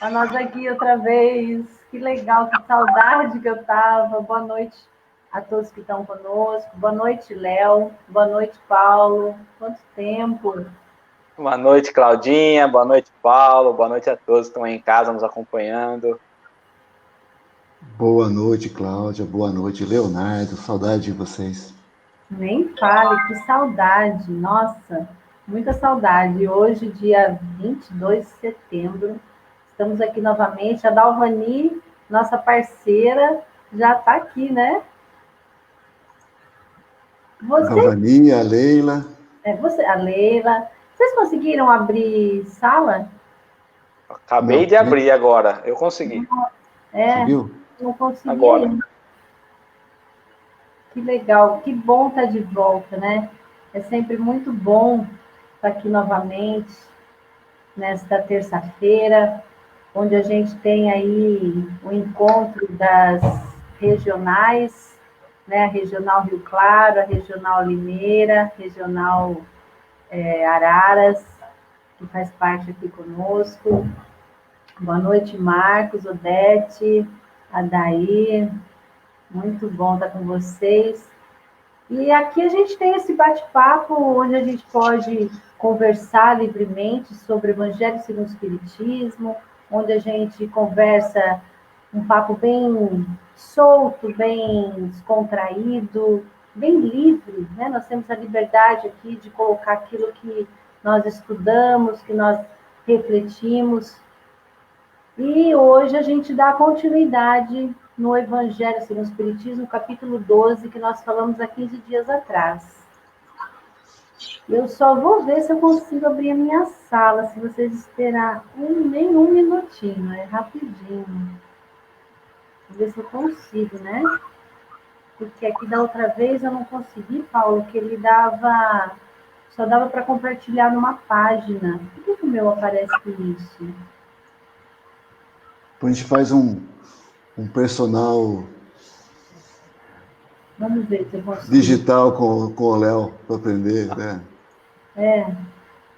A nós aqui outra vez. Que legal, que saudade que eu tava. Boa noite a todos que estão conosco. Boa noite, Léo. Boa noite, Paulo. Quanto tempo? Boa noite, Claudinha. Boa noite, Paulo. Boa noite a todos que estão aí em casa nos acompanhando. Boa noite, Cláudia. Boa noite, Leonardo. Saudade de vocês. Nem fale, que saudade. Nossa, muita saudade. Hoje, dia 22 de setembro, estamos aqui novamente. A Dalvani, nossa parceira, já está aqui, né? Galvani, a Leila. A Leila. Vocês conseguiram abrir sala? Acabei Não, de abrir agora. Eu consegui. conseguiu? Não consegui Agora. ainda. Que legal, que bom estar de volta, né? É sempre muito bom estar aqui novamente, nesta terça-feira, onde a gente tem aí o encontro das regionais, né? A Regional Rio Claro, a Regional Limeira, a Regional Araras, que faz parte aqui conosco. Boa noite, Marcos, Odete, Adair. Muito bom estar com vocês. E aqui a gente tem esse bate-papo onde a gente pode conversar livremente sobre o Evangelho segundo o Espiritismo, onde a gente conversa um papo bem solto, bem descontraído, bem livre, né? Nós temos a liberdade aqui de colocar aquilo que nós estudamos, que nós refletimos. E hoje a gente dá continuidade no Evangelho segundo o Espiritismo, capítulo 12, que nós falamos há 15 dias atrás. Eu só vou ver se eu consigo abrir a minha sala, se vocês esperar nem um minutinho, é rapidinho. Vou ver se eu consigo, né? Porque aqui da outra vez eu não consegui, Paulo, que ele só dava para compartilhar numa página. Por que o meu aparece isso? Depois a gente faz um personal Vamos ver se eu consigo. digital com o Léo para aprender, né?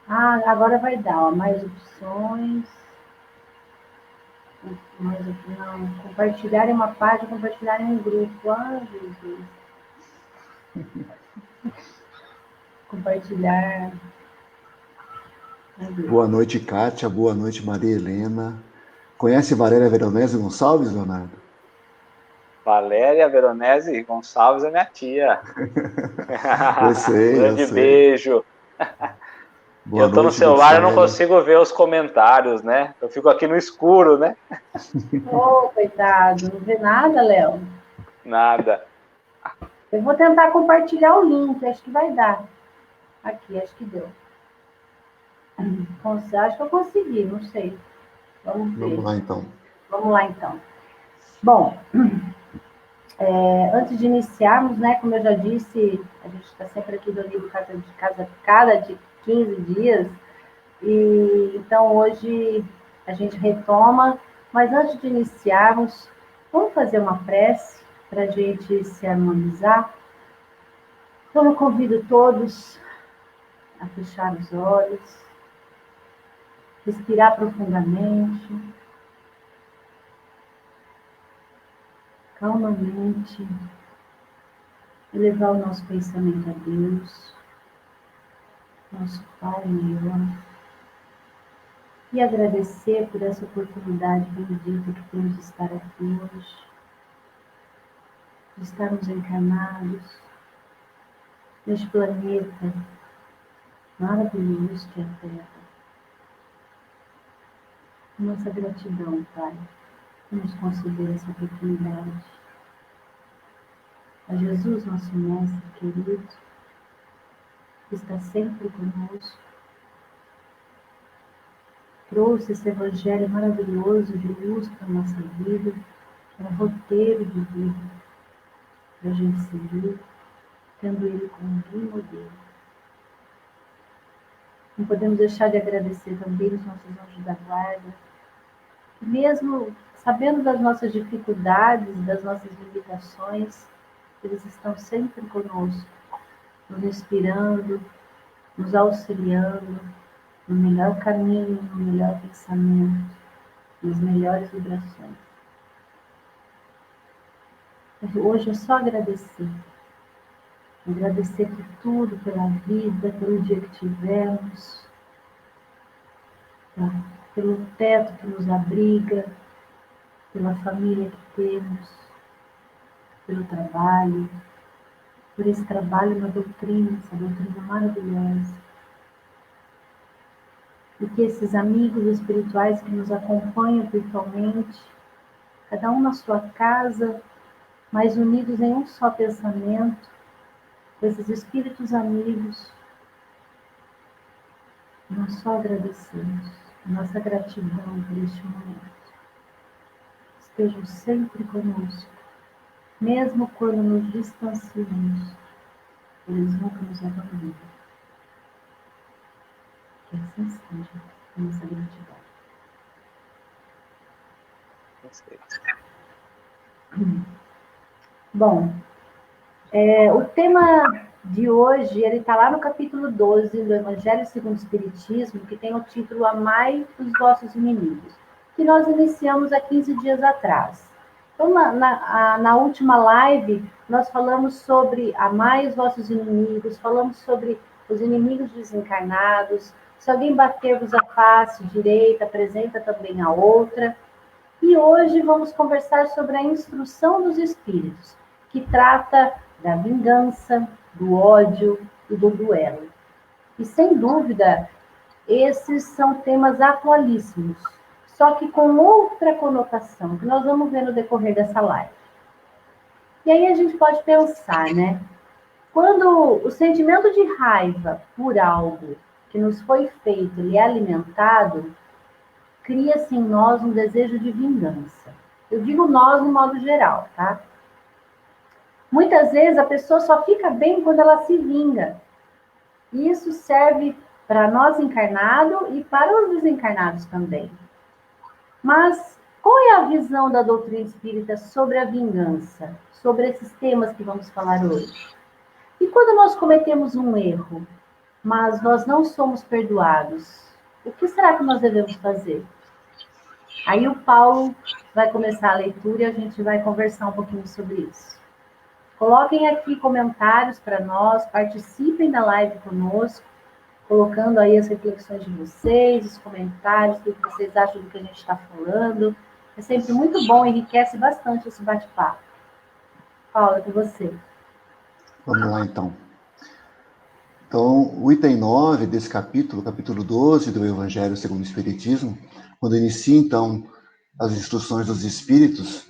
Agora vai dar, ó, mais opções. Não, compartilhar em uma página, compartilhar em um grupo. Jesus. Compartilhar. Boa noite, Kátia. Boa noite, Maria Helena. Conhece Valéria Veronese Gonçalves, Leonardo? Valéria Veronese Gonçalves é minha tia. Eu sei, Grande eu sei. beijo. Boa Eu tô no noite, celular, eu não Lucélia. consigo ver os comentários, né? Eu fico aqui no escuro, né? Coitado, não vê nada, Léo. Nada. Eu vou tentar compartilhar o link, acho que vai dar. Aqui, acho que deu. Acho que eu consegui, não sei. Vamos ver. Vamos lá, então. Bom, antes de iniciarmos, né, como eu já disse, a gente está sempre aqui do livro cada de 15 dias, e então hoje a gente retoma, mas antes de iniciarmos, vamos fazer uma prece para a gente se harmonizar. Então eu convido todos a fechar os olhos, respirar profundamente, calmamente, elevar o nosso pensamento a Deus, nosso Pai maior, e agradecer por essa oportunidade bendita que temos de estar aqui hoje, de estarmos encarnados neste planeta maravilhoso que é a Terra. Nossa gratidão, Pai, por nos conceder essa oportunidade. A Jesus, nosso Mestre querido, que está sempre conosco, trouxe esse Evangelho maravilhoso de luz para a nossa vida, para um roteiro de vida, para a gente seguir, tendo Ele como guia e modelo. Não podemos deixar de agradecer também os nossos anjos da guarda, que mesmo sabendo das nossas dificuldades, das nossas limitações, eles estão sempre conosco, nos inspirando, nos auxiliando no melhor caminho, no melhor pensamento. e as melhores vibrações. Hoje é só agradecer. Agradecer por tudo, pela vida, pelo dia que tivemos, tá? Pelo teto que nos abriga, pela família que temos, pelo trabalho, por esse trabalho na doutrina, essa doutrina maravilhosa. E que esses amigos espirituais que nos acompanham virtualmente, cada um na sua casa, mas unidos em um só pensamento, com esses espíritos amigos, nós só agradecemos nossa gratidão por este momento. Estejam sempre conosco, mesmo quando nos distanciamos, eles nunca nos abandonam. Que assim seja a nossa gratidão. Bom, o tema de hoje, ele está lá no capítulo 12 do Evangelho segundo o Espiritismo, que tem o título Amai os vossos inimigos, que nós iniciamos há 15 dias atrás. Então, na última live, nós falamos sobre amai os vossos inimigos, falamos sobre os inimigos desencarnados, se alguém bater-vos a face direita, apresenta também a outra. E hoje vamos conversar sobre a instrução dos espíritos, que trata da vingança, do ódio e do duelo. E sem dúvida, esses são temas atualíssimos, só que com outra conotação, que nós vamos ver no decorrer dessa live. E aí a gente pode pensar, né? Quando o sentimento de raiva por algo que nos foi feito, ele é alimentado, cria-se em nós um desejo de vingança. Eu digo nós no modo geral, tá? Muitas vezes a pessoa só fica bem quando ela se vinga. E isso serve para nós encarnados e para os desencarnados também. Mas qual é a visão da doutrina espírita sobre a vingança? Sobre esses temas que vamos falar hoje? E quando nós cometemos um erro, mas nós não somos perdoados, o que será que nós devemos fazer? Aí o Paulo vai começar a leitura e a gente vai conversar um pouquinho sobre isso. Coloquem aqui comentários para nós, participem da live conosco, colocando aí as reflexões de vocês, os comentários, o que vocês acham do que a gente está falando. É sempre muito bom, enriquece bastante esse bate-papo. Paulo, é com você. Vamos lá, então. Então, o item 9 desse capítulo 12 do Evangelho segundo o Espiritismo, quando inicia, então, as instruções dos Espíritos,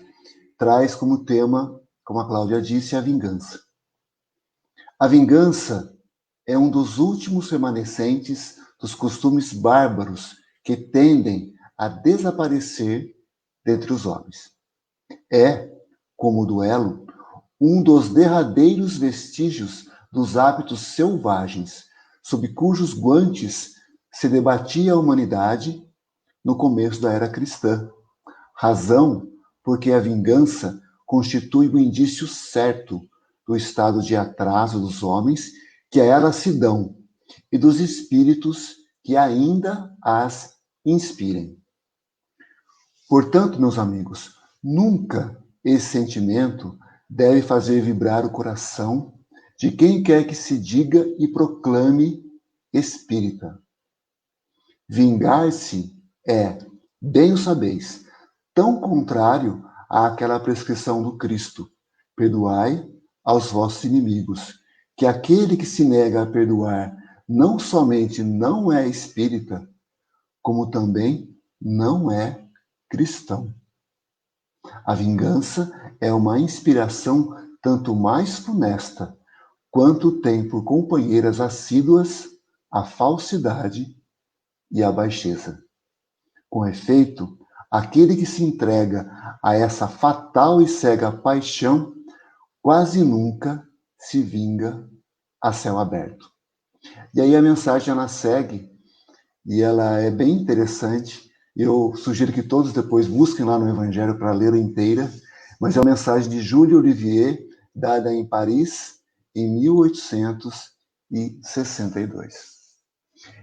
traz como tema, como a Cláudia disse, a vingança. A vingança é um dos últimos remanescentes dos costumes bárbaros que tendem a desaparecer dentre os homens. É, como o duelo, um dos derradeiros vestígios dos hábitos selvagens, sob cujos guantes se debatia a humanidade no começo da era cristã. Razão porque a vingança constitui o indício certo do estado de atraso dos homens que a ela se dão e dos espíritos que ainda as inspirem. Portanto, meus amigos, nunca esse sentimento deve fazer vibrar o coração de quem quer que se diga e proclame espírita. Vingar-se é, bem o sabeis, tão contrário àquela prescrição do Cristo: perdoai aos vossos inimigos, que aquele que se nega a perdoar não somente não é espírita, como também não é cristão. A vingança é uma inspiração tanto mais funesta, quanto tem por companheiras assíduas a falsidade e a baixeza. Com efeito, aquele que se entrega a essa fatal e cega paixão quase nunca se vinga a céu aberto. E aí a mensagem ela segue, e ela é bem interessante. Eu sugiro que todos depois busquem lá no Evangelho para ler inteira, mas é uma mensagem de Júlio Olivier, dada em Paris, em 1862.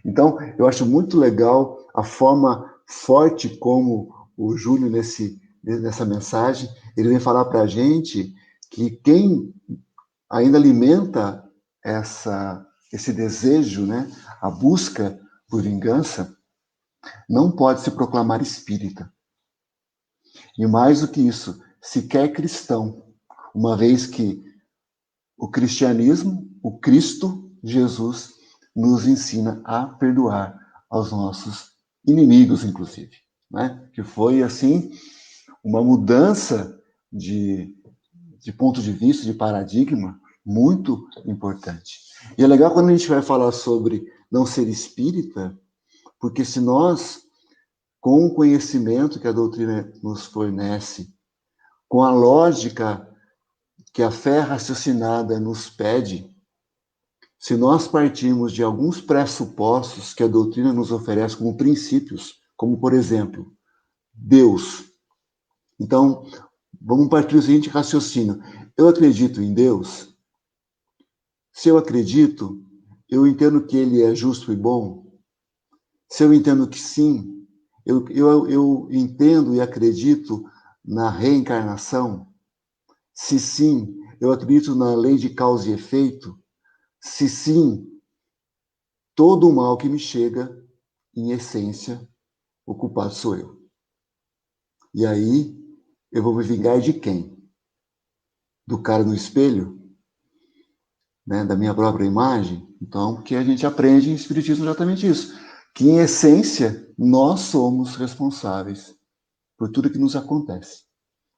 Então, eu acho muito legal a forma forte como o Júlio nessa mensagem, ele vem falar para a gente que quem ainda alimenta esse desejo, né, a busca por vingança, não pode se proclamar espírita. E mais do que isso, sequer cristão, uma vez que o cristianismo, o Cristo Jesus, nos ensina a perdoar aos nossos inimigos, inclusive, né? Que foi, assim, uma mudança de ponto de vista, de paradigma, muito importante. E é legal quando a gente vai falar sobre não ser espírita, porque se nós, com o conhecimento que a doutrina nos fornece, com a lógica que a fé raciocinada nos pede, se nós partirmos de alguns pressupostos que a doutrina nos oferece como princípios, como, por exemplo, Deus. Então, vamos partir do seguinte raciocínio. Eu acredito em Deus. Se eu acredito, eu entendo que Ele é justo e bom. Se eu entendo que sim, eu entendo e acredito na reencarnação. Se sim, eu acredito na lei de causa e efeito. Se sim, todo o mal que me chega, em essência, o culpado sou eu. E aí, eu vou me vingar de quem? Do cara no espelho? Né? Da minha própria imagem? Então, porque a gente aprende em Espiritismo exatamente isso. Que, em essência, nós somos responsáveis por tudo que nos acontece.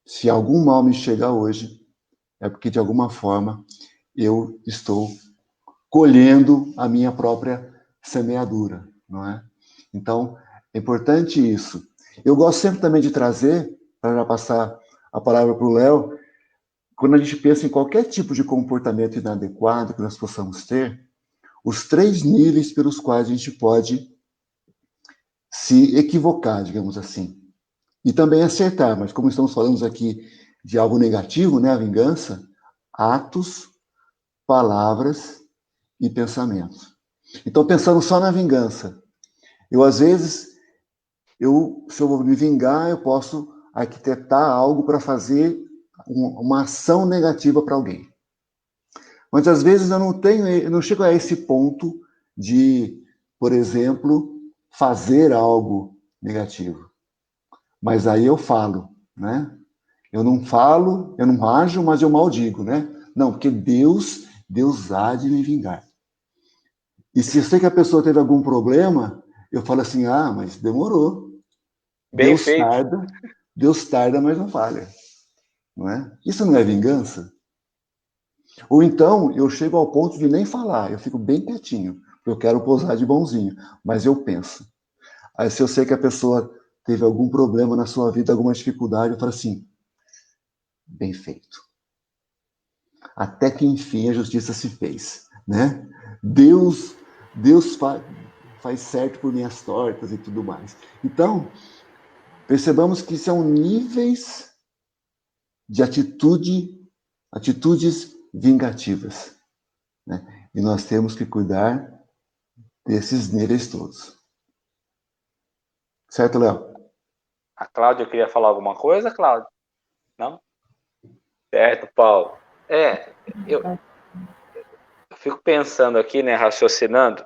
Se algum mal me chega hoje, é porque, de alguma forma, eu estou colhendo a minha própria semeadura, não é? Então, é importante isso. Eu gosto sempre também de trazer, para já passar a palavra para o Léo, quando a gente pensa em qualquer tipo de comportamento inadequado que nós possamos ter, os 3 níveis pelos quais a gente pode se equivocar, digamos assim. E também acertar, mas como estamos falando aqui de algo negativo, né, a vingança, atos, palavras e pensamentos. Então, pensando só na vingança, às vezes, se eu vou me vingar, eu posso arquitetar algo para fazer uma ação negativa para alguém. Mas, às vezes, eu não chego a esse ponto de, por exemplo, fazer algo negativo. Mas aí eu falo, né? Eu não falo, eu não ajo, mas eu maldigo, né? Não, porque Deus há de me vingar. E se eu sei que a pessoa teve algum problema, eu falo assim, mas demorou. Bem feito. Deus tarda, mas não falha. Não é? Isso não é vingança? Ou então, eu chego ao ponto de nem falar, eu fico bem quietinho, porque eu quero posar de bonzinho, mas eu penso. Aí se eu sei que a pessoa teve algum problema na sua vida, alguma dificuldade, eu falo assim, bem feito. Até que enfim a justiça se fez, né? Deus faz certo por minhas tortas e tudo mais. Então, percebamos que são níveis de atitudes vingativas, né? E nós temos que cuidar desses níveis todos. Certo, Léo? A Cláudia queria falar alguma coisa, Cláudia? Não? Certo, Paulo. Eu fico pensando aqui, né, raciocinando,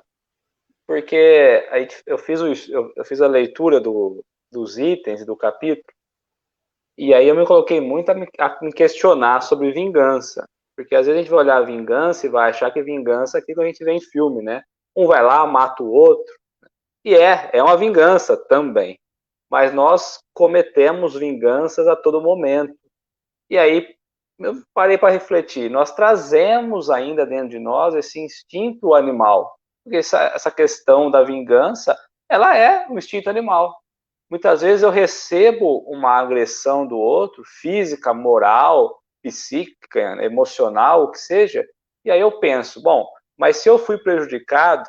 porque eu fiz a leitura dos itens do capítulo, e aí eu me coloquei muito a me questionar sobre vingança. Porque às vezes a gente vai olhar a vingança e vai achar que vingança é aquilo que a gente vê em filme, né? Um vai lá, mata o outro. E é uma vingança também. Mas nós cometemos vinganças a todo momento. E aí eu parei para refletir. Nós trazemos ainda dentro de nós esse instinto animal. Porque essa questão da vingança, ela é um instinto animal. Muitas vezes eu recebo uma agressão do outro, física, moral, psíquica, emocional, o que seja, e aí eu penso, bom, mas se eu fui prejudicado,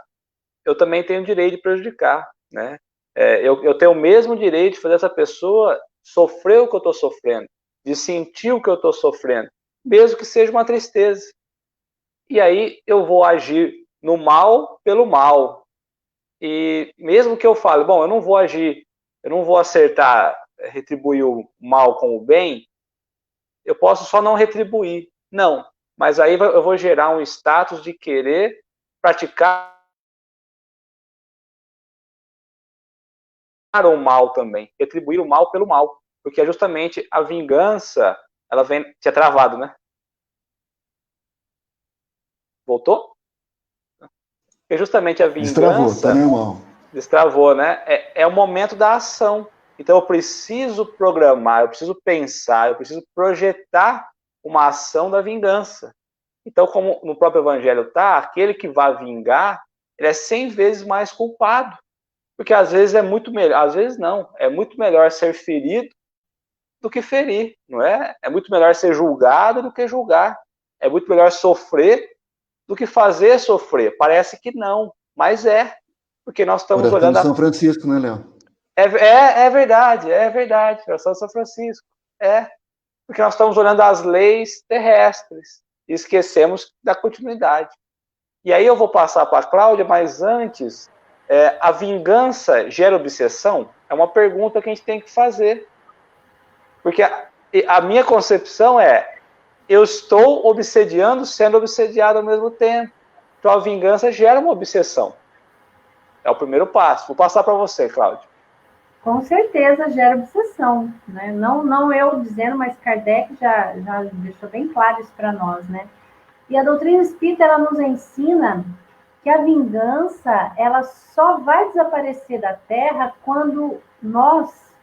eu também tenho o direito de prejudicar, né? Eu tenho o mesmo direito de fazer essa pessoa sofrer o que eu estou sofrendo, de sentir o que eu estou sofrendo, mesmo que seja uma tristeza. E aí eu vou agir no mal pelo mal. E mesmo que eu fale, bom, eu não vou agir, eu não vou acertar retribuir o mal com o bem, eu posso só não retribuir. Não, mas aí eu vou gerar um status de querer praticar o mal também, retribuir o mal pelo mal, porque é justamente a vingança, ela vem... Tinha travado, né? Voltou? Porque justamente a Destravou, tá vingança... normal. Destravou, né? É o momento da ação. Então eu preciso programar, eu preciso pensar, eu preciso projetar uma ação da vingança. Então, como no próprio evangelho está, aquele que vai vingar, ele é 100 vezes mais culpado. Porque às vezes é muito melhor, às vezes não, é muito melhor ser ferido do que ferir, não é? É muito melhor ser julgado do que julgar. É muito melhor sofrer do que fazer sofrer. Parece que não, mas é. Porque nós estamos Oração olhando... de São Francisco, né, Léo? É verdade, oração de São Francisco. Porque nós estamos olhando as leis terrestres e esquecemos da continuidade. E aí eu vou passar para a Cláudia, mas antes, a vingança gera obsessão? É uma pergunta que a gente tem que fazer. Porque a minha concepção eu estou obsediando, sendo obsediado ao mesmo tempo. Então a vingança gera uma obsessão. É o primeiro passo. Vou passar para você, Cláudia. Com certeza gera obsessão, né? Não eu dizendo, mas Kardec já deixou bem claro isso para nós, né? E a doutrina espírita, ela nos ensina que a vingança, ela só vai desaparecer da Terra quando nós,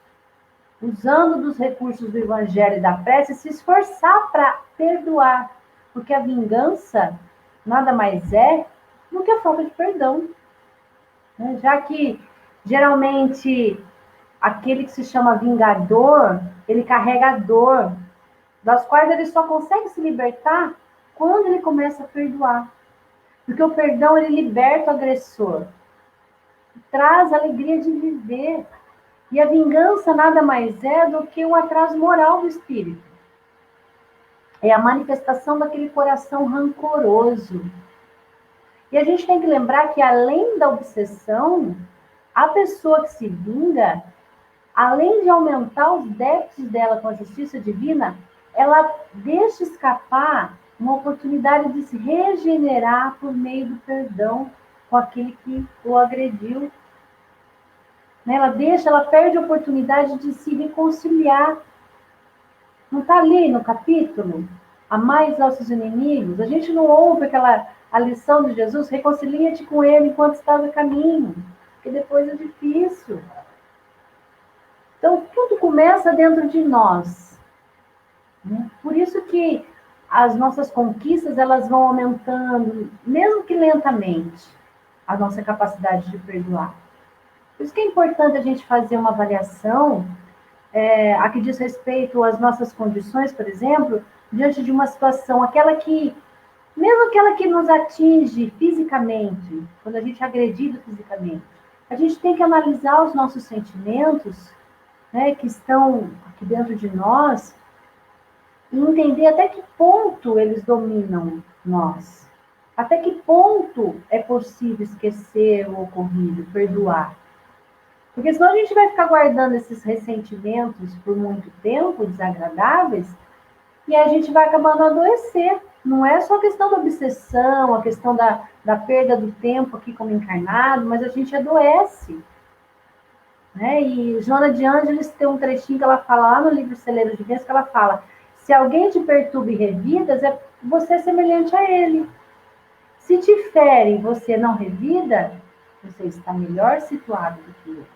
usando dos recursos do Evangelho e da prece, se esforçar para perdoar. Porque a vingança nada mais é do que a falta de perdão. Né? Já que, geralmente, aquele que se chama vingador, ele carrega a dor, das quais ele só consegue se libertar quando ele começa a perdoar. Porque o perdão, ele liberta o agressor, traz a alegria de viver. E a vingança nada mais é do que um atraso moral do espírito. É a manifestação daquele coração rancoroso. E a gente tem que lembrar que, além da obsessão, a pessoa que se vinga, além de aumentar os débitos dela com a justiça divina, ela deixa escapar uma oportunidade de se regenerar por meio do perdão com aquele que o agrediu. Ela perde a oportunidade de se reconciliar. Não está ali no capítulo? Amai nossos inimigos. A gente não ouve a lição de Jesus, reconcilia-te com ele enquanto estás a caminho, porque depois é difícil. Então, tudo começa dentro de nós. Por isso que as nossas conquistas, elas vão aumentando, mesmo que lentamente, a nossa capacidade de perdoar. Por isso que é importante a gente fazer uma avaliação, a que diz respeito às nossas condições, por exemplo, diante de uma situação, mesmo aquela que nos atinge fisicamente, quando a gente é agredido fisicamente, a gente tem que analisar os nossos sentimentos, né, que estão aqui dentro de nós, e entender até que ponto eles dominam nós. Até que ponto é possível esquecer o ocorrido, perdoar. Porque senão a gente vai ficar guardando esses ressentimentos por muito tempo, desagradáveis, e a gente vai acabando a adoecer. Não é só a questão da obsessão, a questão da perda do tempo aqui como encarnado, mas a gente adoece. Né? E Joana de Ângeles tem um trechinho que ela fala lá no livro Celeiro de Bênçãos, que ela fala: se alguém te perturba e revidas, você é semelhante a ele. Se te fere e você não revida, você está melhor situado do que ele.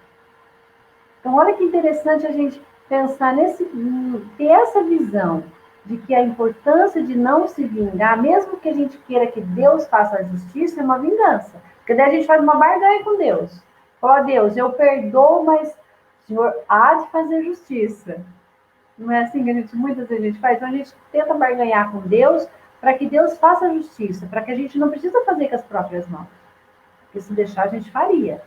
Então, olha que interessante a gente pensar ter essa visão de que a importância de não se vingar, mesmo que a gente queira que Deus faça a justiça, é uma vingança. Porque daí a gente faz uma barganha com Deus. Fala: Deus, eu perdoo, mas o Senhor há de fazer justiça. Não é assim que muitas vezes a gente faz? Então a gente tenta barganhar com Deus para que Deus faça a justiça, para que a gente não precisa fazer com as próprias mãos. Porque se deixar, a gente faria.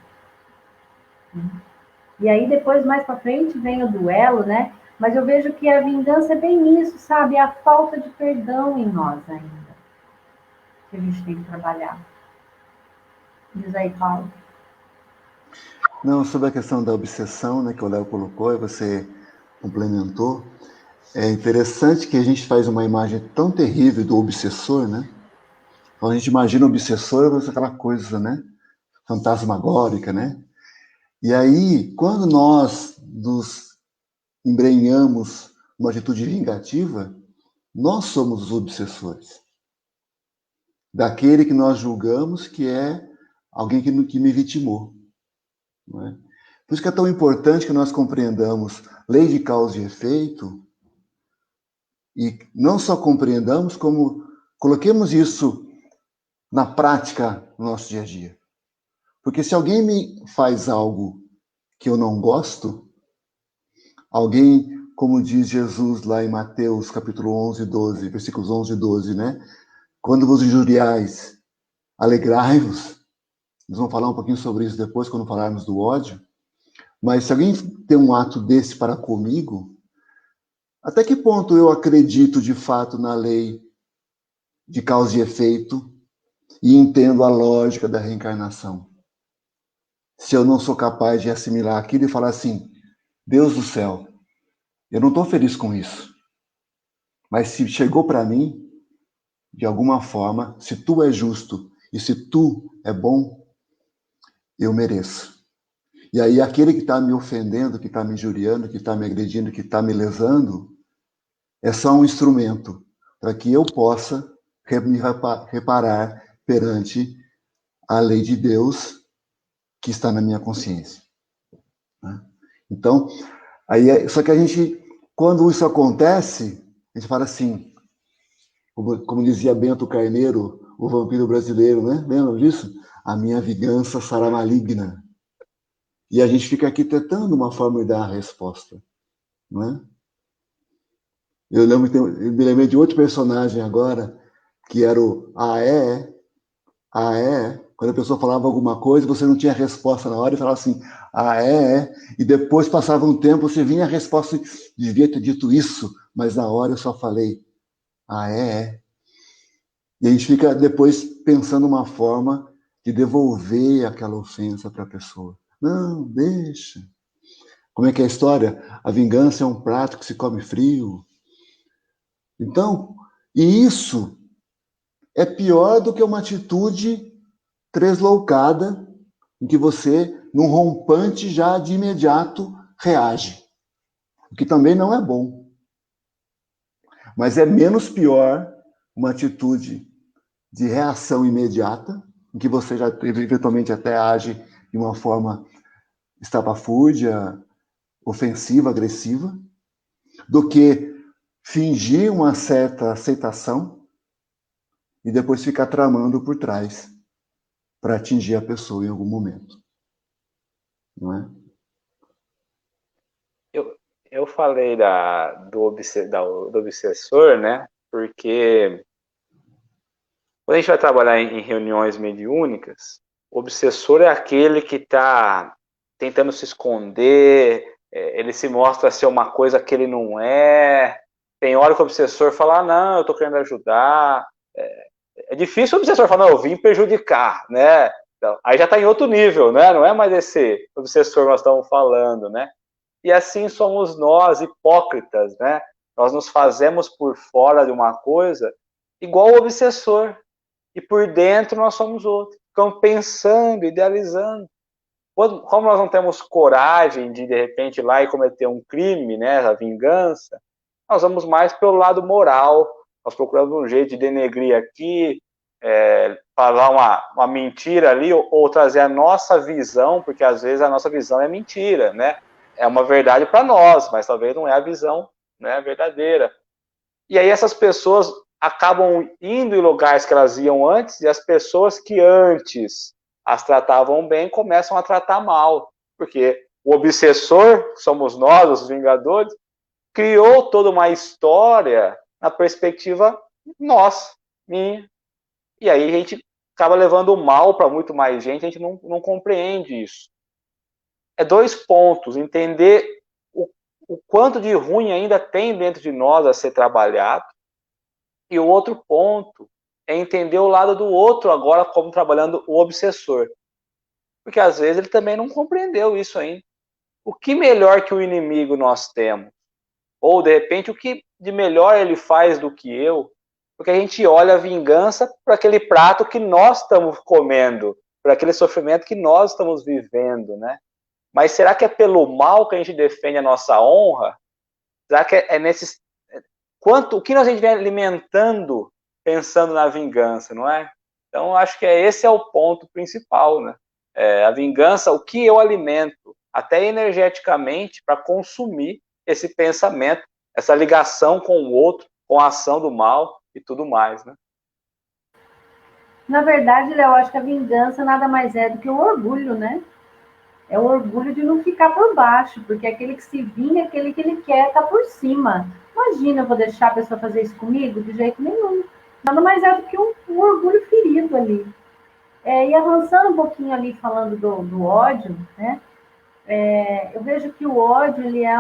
E aí depois, mais para frente, vem o duelo, né? Mas eu vejo que a vingança é bem isso, sabe? É a falta de perdão em nós ainda, que a gente tem que trabalhar. Diz aí, Paulo. Não, sobre a questão da obsessão, né, que o Léo colocou, você complementou, é interessante que a gente faz uma imagem tão terrível do obsessor, né? Quando a gente imagina o obsessor, é aquela coisa, né? Fantasmagórica, né? E aí, quando nós nos embrenhamos numa atitude vingativa, nós somos os obsessores. Daquele que nós julgamos que é alguém que me vitimou. Não é? Por isso que é tão importante que nós compreendamos lei de causa e efeito, e não só compreendamos, como coloquemos isso na prática no nosso dia a dia. Porque se alguém me faz algo que eu não gosto, alguém, como diz Jesus lá em Mateus capítulo 11, 12, versículos 11 e 12, né? Quando vos injuriais, alegrai-vos. Nós vamos falar um pouquinho sobre isso depois, quando falarmos do ódio. Mas se alguém tem um ato desse para comigo, até que ponto eu acredito de fato na lei de causa e efeito e entendo a lógica da reencarnação? Se eu não sou capaz de assimilar aquilo e falar assim, Deus do céu, eu não estou feliz com isso. Mas se chegou para mim, de alguma forma, se tu é justo e se tu é bom, eu mereço. E aí aquele que está me ofendendo, que está me injuriando, que está me agredindo, que está me lesando, é só um instrumento para que eu possa me reparar perante a lei de Deus que está na minha consciência. Então, aí, só que a gente, quando isso acontece, a gente fala assim, como dizia Bento Carneiro, o vampiro brasileiro, né? Lembra disso? A minha vingança será maligna. E a gente fica aqui tentando uma forma de dar a resposta, não é? Eu me lembrei de outro personagem agora, que era o quando a pessoa falava alguma coisa, você não tinha resposta na hora e falava assim, e depois passava um tempo, você vinha a resposta, devia ter dito isso, mas na hora eu só falei, E a gente fica depois pensando uma forma de devolver aquela ofensa para a pessoa. Não, deixa. Como é que é a história? A vingança é um prato que se come frio. Então, e isso é pior do que uma atitude tresloucada em que você, num rompante, já de imediato reage. O que também não é bom. Mas é menos pior uma atitude de reação imediata, em que você já eventualmente até age de uma forma estapafúrdia, ofensiva, agressiva, do que fingir uma certa aceitação e depois ficar tramando por trás para atingir a pessoa em algum momento. Não é? Eu falei do obsessor, né? Porque quando a gente vai trabalhar em reuniões mediúnicas, o obsessor é aquele que está tentando se esconder, ele se mostra ser uma coisa que ele não é. Tem hora que o obsessor fala, não, eu estou querendo ajudar. É difícil o obsessor falar, não, eu vim prejudicar, né? Então, aí já está em outro nível, né? Não é mais esse obsessor que nós estamos falando, né? E assim somos nós, hipócritas, né? Nós nos fazemos por fora de uma coisa igual o obsessor. E por dentro nós somos outros. Ficamos pensando, idealizando. Como nós não temos coragem de repente, ir lá e cometer um crime, né? A vingança, nós vamos mais pelo lado moral. Nós procuramos um jeito de denegrir aqui, falar uma mentira ali, ou trazer a nossa visão, porque às vezes a nossa visão é mentira, né? É uma verdade para nós, mas talvez não é a visão, né, verdadeira. E aí essas pessoas acabam indo em lugares que elas iam antes, e as pessoas que antes as tratavam bem começam a tratar mal, porque o obsessor, que somos nós, os vingadores, criou toda uma história na perspectiva nossa, minha. E aí a gente acaba levando o mal para muito mais gente, a gente não compreende isso. É dois pontos, entender o quanto de ruim ainda tem dentro de nós a ser trabalhado, e o outro ponto é entender o lado do outro agora como trabalhando o obsessor. Porque às vezes ele também não compreendeu isso ainda. O que melhor que o inimigo nós temos? Ou, de repente, o que de melhor ele faz do que eu? Porque a gente olha a vingança para aquele prato que nós estamos comendo, para aquele sofrimento que nós estamos vivendo, né? Mas será que é pelo mal que a gente defende a nossa honra? Será que é nesses... o que nós a gente vem alimentando pensando na vingança, não é? Então, acho que esse é o ponto principal, né? A vingança, o que eu alimento, até energeticamente, para consumir esse pensamento, essa ligação com o outro, com a ação do mal e tudo mais, né? Na verdade, Léo, eu acho que a vingança nada mais é do que o orgulho, né? É o orgulho de não ficar por baixo, porque aquele que se vinga, aquele que ele quer, tá por cima. Imagina, eu vou deixar a pessoa fazer isso comigo? De jeito nenhum. Nada mais é do que um orgulho ferido ali. E avançando um pouquinho ali, falando do ódio, né? Eu vejo que o ódio, ele é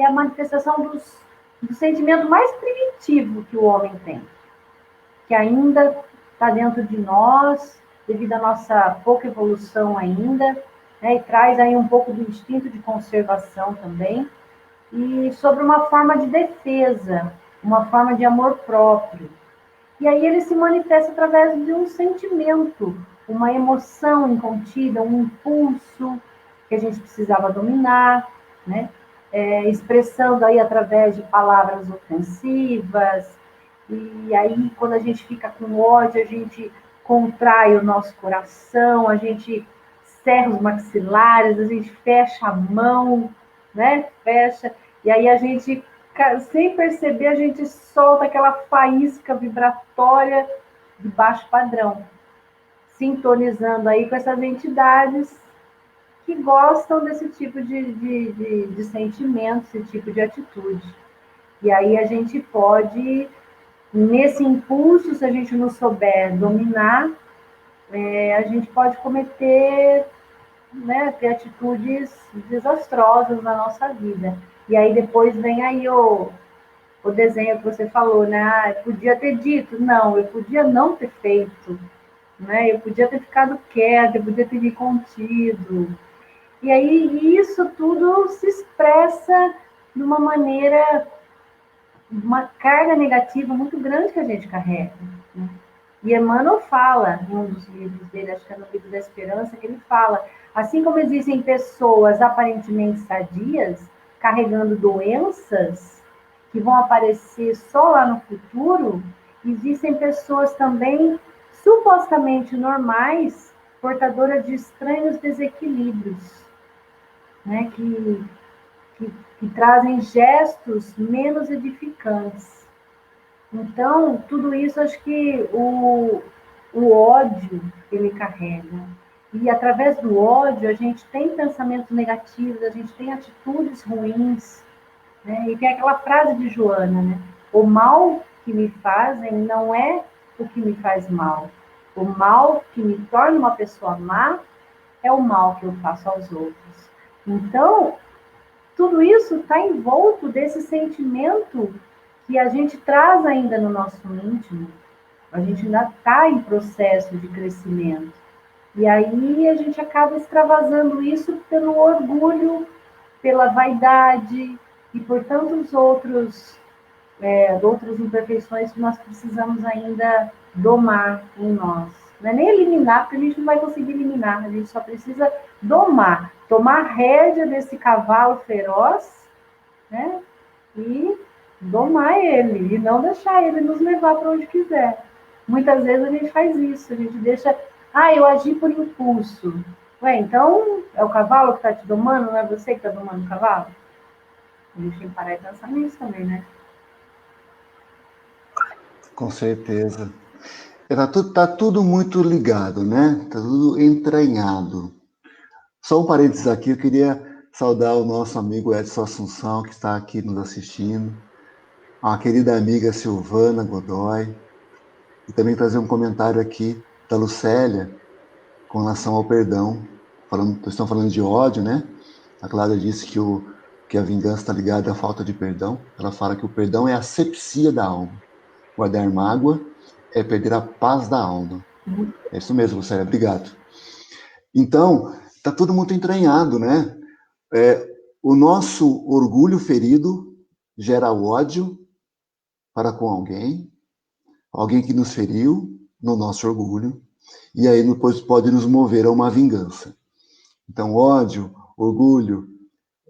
a manifestação do sentimento mais primitivo que o homem tem, que ainda está dentro de nós, devido à nossa pouca evolução ainda, né, e traz aí um pouco do instinto de conservação também, e sobre uma forma de defesa, uma forma de amor próprio. E aí ele se manifesta através de um sentimento, uma emoção incontida, um impulso que a gente precisava dominar, né? Expressando aí através de palavras ofensivas, e aí quando a gente fica com ódio, a gente contrai o nosso coração, a gente cerra os maxilares, a gente fecha a mão, né? Fecha, e aí a gente, sem perceber, a gente solta aquela faísca vibratória de baixo padrão, sintonizando aí com essas entidades que gostam desse tipo de sentimento, esse tipo de atitude. E aí a gente pode, nesse impulso, se a gente não souber dominar, a gente pode cometer, né, ter atitudes desastrosas na nossa vida. E aí depois vem aí o desenho que você falou, né? Eu podia ter dito, não, eu podia não ter feito, né? Eu podia ter ficado quieta, eu podia ter me contido. E aí isso tudo se expressa de uma maneira, uma carga negativa muito grande que a gente carrega, né? E Emmanuel fala, em um dos livros dele, acho que é no Livro da Esperança, que ele fala, assim como existem pessoas aparentemente sadias, carregando doenças, que vão aparecer só lá no futuro, existem pessoas também supostamente normais, portadoras de estranhos desequilíbrios, né, que trazem gestos menos edificantes. Então, tudo isso, acho que o ódio, ele carrega. E através do ódio, a gente tem pensamentos negativos, a gente tem atitudes ruins, né? E tem aquela frase de Joana, né? O mal que me fazem não é o que me faz mal. O mal que me torna uma pessoa má é o mal que eu faço aos outros. Então, tudo isso está envolto desse sentimento que a gente traz ainda no nosso íntimo. A gente ainda está em processo de crescimento. E aí a gente acaba extravasando isso pelo orgulho, pela vaidade e por tantos outras imperfeições que nós precisamos ainda domar em nós. Não é nem eliminar, porque a gente não vai conseguir eliminar, a gente só precisa domar, tomar rédea desse cavalo feroz, né? E domar ele, e não deixar ele nos levar para onde quiser. Muitas vezes a gente faz isso, a gente deixa, eu agi por impulso. Ué, então é o cavalo que está te domando, não é você que está domando o cavalo? A gente tem que parar e pensar nisso também, né? Com certeza. Tá tudo muito ligado, né? Tá tudo entranhado. Só um parênteses aqui, eu queria saudar o nosso amigo Edson Assunção, que está aqui nos assistindo, a querida amiga Silvana Godoy, e também trazer um comentário aqui da Lucélia com relação ao perdão. Estão falando de ódio, né? A Cláudia disse que a vingança está ligada à falta de perdão. Ela fala que o perdão é a asepsia da alma. Guardar mágoa é perder a paz da alma. É isso mesmo, Lucélia, obrigado. Então, está tudo muito entranhado, né? o nosso orgulho ferido gera ódio para com alguém que nos feriu no nosso orgulho, e aí depois pode nos mover a uma vingança. Então, ódio, orgulho,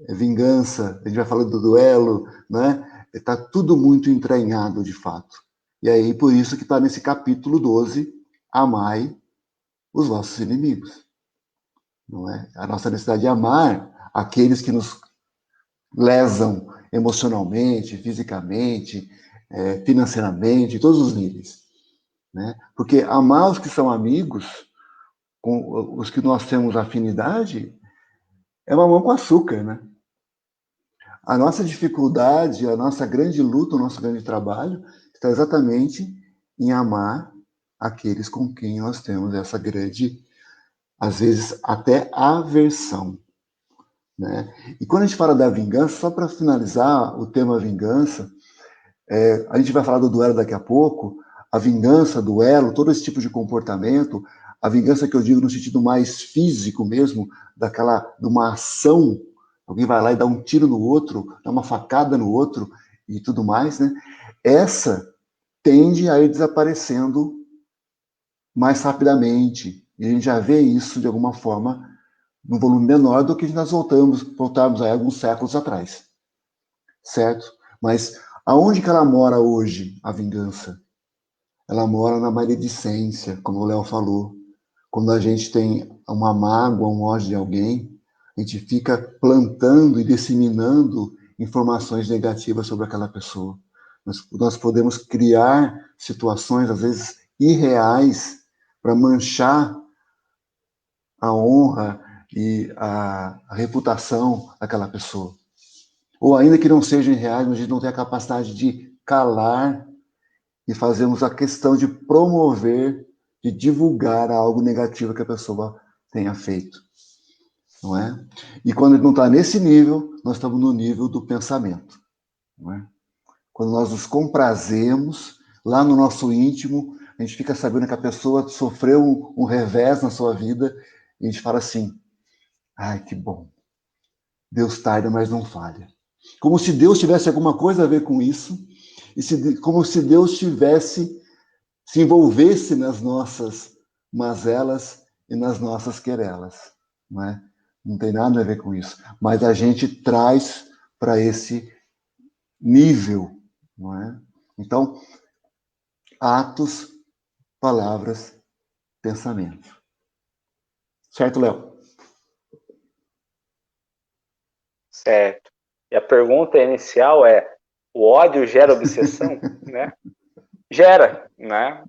vingança, a gente vai falando do duelo, né? Está tudo muito entranhado, de fato. E aí, por isso que está nesse capítulo 12, amai os vossos inimigos. Não é? A nossa necessidade de amar aqueles que nos lesam emocionalmente, fisicamente, financeiramente, em todos os níveis. Né? Porque amar os que são amigos, com os que nós temos afinidade, é mamão com açúcar, né? A nossa dificuldade, a nossa grande luta, o nosso grande trabalho está exatamente em amar aqueles com quem nós temos essa grande, às vezes, até aversão. Né? E quando a gente fala da vingança, só para finalizar o tema vingança, a gente vai falar do duelo daqui a pouco, a vingança, duelo, todo esse tipo de comportamento, a vingança que eu digo no sentido mais físico mesmo, de uma ação, alguém vai lá e dá um tiro no outro, dá uma facada no outro e tudo mais, né? Essa tende a ir desaparecendo mais rapidamente, e a gente já vê isso de alguma forma num volume menor do que nós voltarmos aí alguns séculos atrás, certo? Mas aonde que ela mora hoje, a vingança? Ela mora na maledicência, como o Léo falou. Quando a gente tem uma mágoa, um ódio de alguém, a gente fica plantando e disseminando informações negativas sobre aquela pessoa. Nós podemos criar situações, às vezes, irreais para manchar a honra e a reputação daquela pessoa. Ou ainda que não sejam irreais, mas a gente não tem a capacidade de calar e fazermos a questão de promover, de divulgar algo negativo que a pessoa tenha feito. Não é? E quando não está nesse nível, nós estamos no nível do pensamento. Não é? Quando nós nos comprazemos, lá no nosso íntimo, a gente fica sabendo que a pessoa sofreu um revés na sua vida, e a gente fala assim, ai, que bom. Deus tarda, mas não falha. Como se Deus tivesse alguma coisa a ver com isso, como se Deus se envolvesse nas nossas mazelas e nas nossas querelas. Não é? Não tem nada a ver com isso. Mas a gente traz para esse nível. Não é? Então, atos, palavras, pensamento. Certo, Léo? Certo. E a pergunta inicial é: o ódio gera obsessão? Né? Gera, né?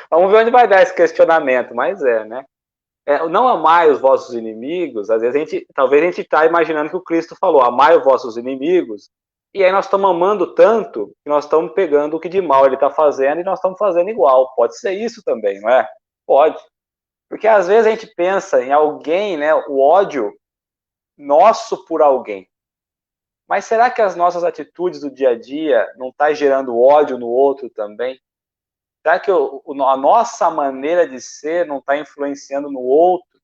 Vamos ver onde vai dar esse questionamento, mas né? Não amai os vossos inimigos, às vezes talvez a gente está imaginando que o Cristo falou, amai os vossos inimigos, e aí nós estamos amando tanto que nós estamos pegando o que de mal ele está fazendo e nós estamos fazendo igual. Pode ser isso também, não é? Pode. Porque às vezes a gente pensa em alguém, né? O ódio nosso por alguém. Mas será que as nossas atitudes do dia a dia não estão gerando ódio no outro também? Será que a nossa maneira de ser não está influenciando no outro?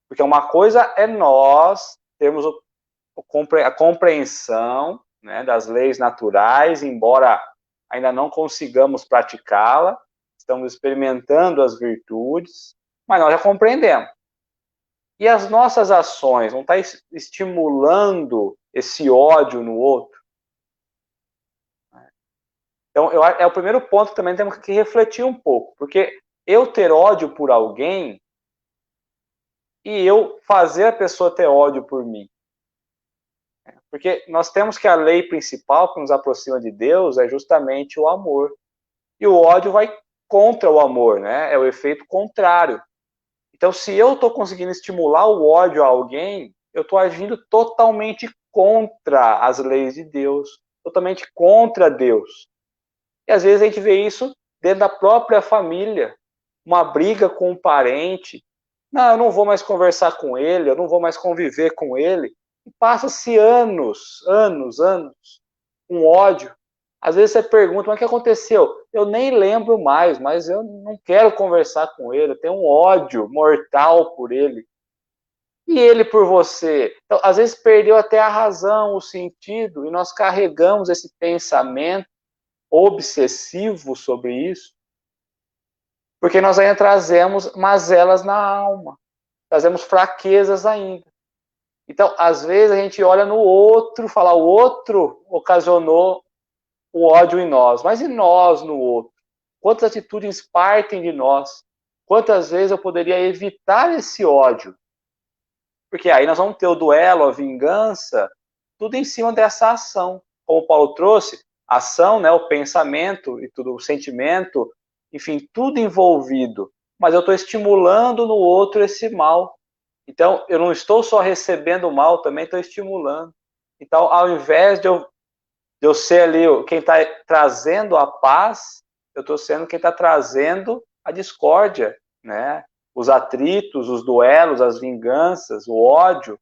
Porque uma coisa é nós termos a compreensão, né, das leis naturais, embora ainda não consigamos praticá-la, estamos experimentando as virtudes, mas nós já compreendemos. E as nossas ações não estão estimulando esse ódio no outro? Então, é o primeiro ponto que também temos que refletir um pouco, porque eu ter ódio por alguém e eu fazer a pessoa ter ódio por mim. Porque nós temos que a lei principal que nos aproxima de Deus é justamente o amor. E o ódio vai contra o amor, né? É o efeito contrário. Então, se eu estou conseguindo estimular o ódio a alguém, eu estou agindo totalmente contra as leis de Deus, totalmente contra Deus. E às vezes a gente vê isso dentro da própria família, uma briga com um parente. Não, eu não vou mais conversar com ele, eu não vou mais conviver com ele. E passa-se anos, com ódio. Às vezes você pergunta, mas o que aconteceu? Eu nem lembro mais, mas eu não quero conversar com ele, eu tenho um ódio mortal por ele. E ele por você. Então, às vezes perdeu até a razão, o sentido, e nós carregamos esse pensamento obsessivo sobre isso, porque nós ainda trazemos mazelas na alma, trazemos fraquezas ainda. Então, às vezes a gente olha no outro, fala, o outro ocasionou o ódio em nós, mas e nós no outro? Quantas atitudes partem de nós? Quantas vezes eu poderia evitar esse ódio? Porque aí nós vamos ter o duelo, a vingança, tudo em cima dessa ação. Como o Paulo trouxe, ação, né, o pensamento e tudo, o sentimento, enfim, tudo envolvido. Mas eu estou estimulando no outro esse mal. Então, eu não estou só recebendo o mal, também estou estimulando. Então, ao invés de eu ser ali quem está trazendo a paz, eu estou sendo quem está trazendo a discórdia, né? Os atritos, os duelos, as vinganças, o ódio.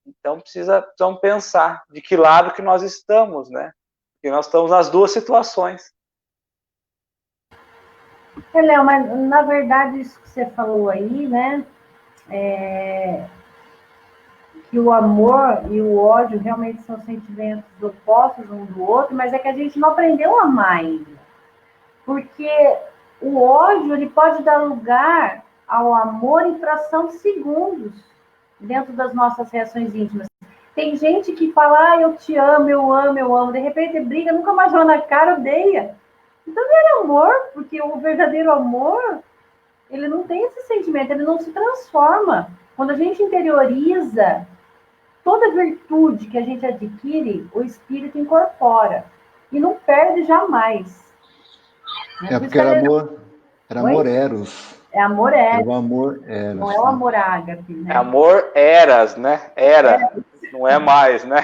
Então precisamos pensar de que lado que nós estamos, né? Porque nós estamos nas duas situações. Léo, mas na verdade isso que você falou aí, né? Que o amor e o ódio realmente são sentimentos opostos um do outro, mas é que a gente não aprendeu a amar ainda. Porque o ódio ele pode dar lugar ao amor em fração de segundos dentro das nossas reações íntimas. Tem gente que fala, eu te amo, eu amo, eu amo. De repente briga, nunca mais olha na cara, odeia. Então não é amor, porque o verdadeiro amor, ele não tem esse sentimento, ele não se transforma. Quando a gente interioriza toda virtude que a gente adquire, o espírito incorpora. E não perde jamais. Porque era amor eros. É amor eros. Era o amor eros. Não é o amor ágape, né? É amor eras, né? Era, não é mais, né?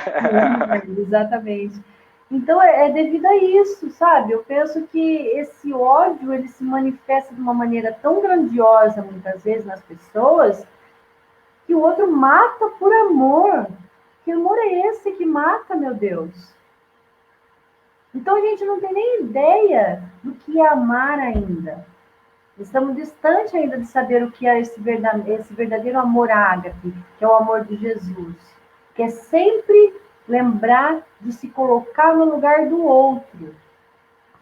Exatamente. Então, é devido a isso, sabe? Eu penso que esse ódio, ele se manifesta de uma maneira tão grandiosa, muitas vezes, nas pessoas, que o outro mata por amor. Que amor é esse que mata, meu Deus? Então, a gente não tem nem ideia do que é amar ainda. Estamos distantes ainda de saber o que é esse verdadeiro amor ágape, que é o amor de Jesus. Que é sempre lembrar de se colocar no lugar do outro.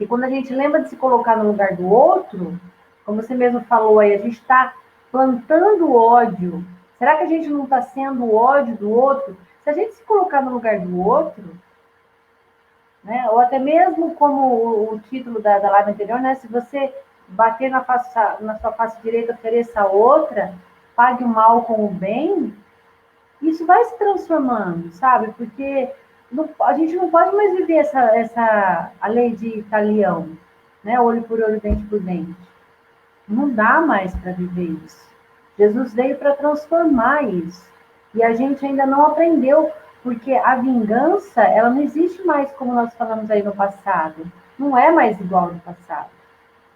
E quando a gente lembra de se colocar no lugar do outro, como você mesmo falou aí, a gente está plantando ódio. Será que a gente não está sendo o ódio do outro? Se a gente se colocar no lugar do outro, né? Ou até mesmo como o título da live anterior, né? Se você bater na sua face direita, ofereça a outra, pague o mal com o bem, isso vai se transformando, sabe? Porque a gente não pode mais viver a lei de Talião, né? Olho por olho, dente por dente. Não dá mais para viver isso. Jesus veio para transformar isso. E a gente ainda não aprendeu, porque a vingança, ela não existe mais como nós falamos aí no passado. Não é mais igual no passado.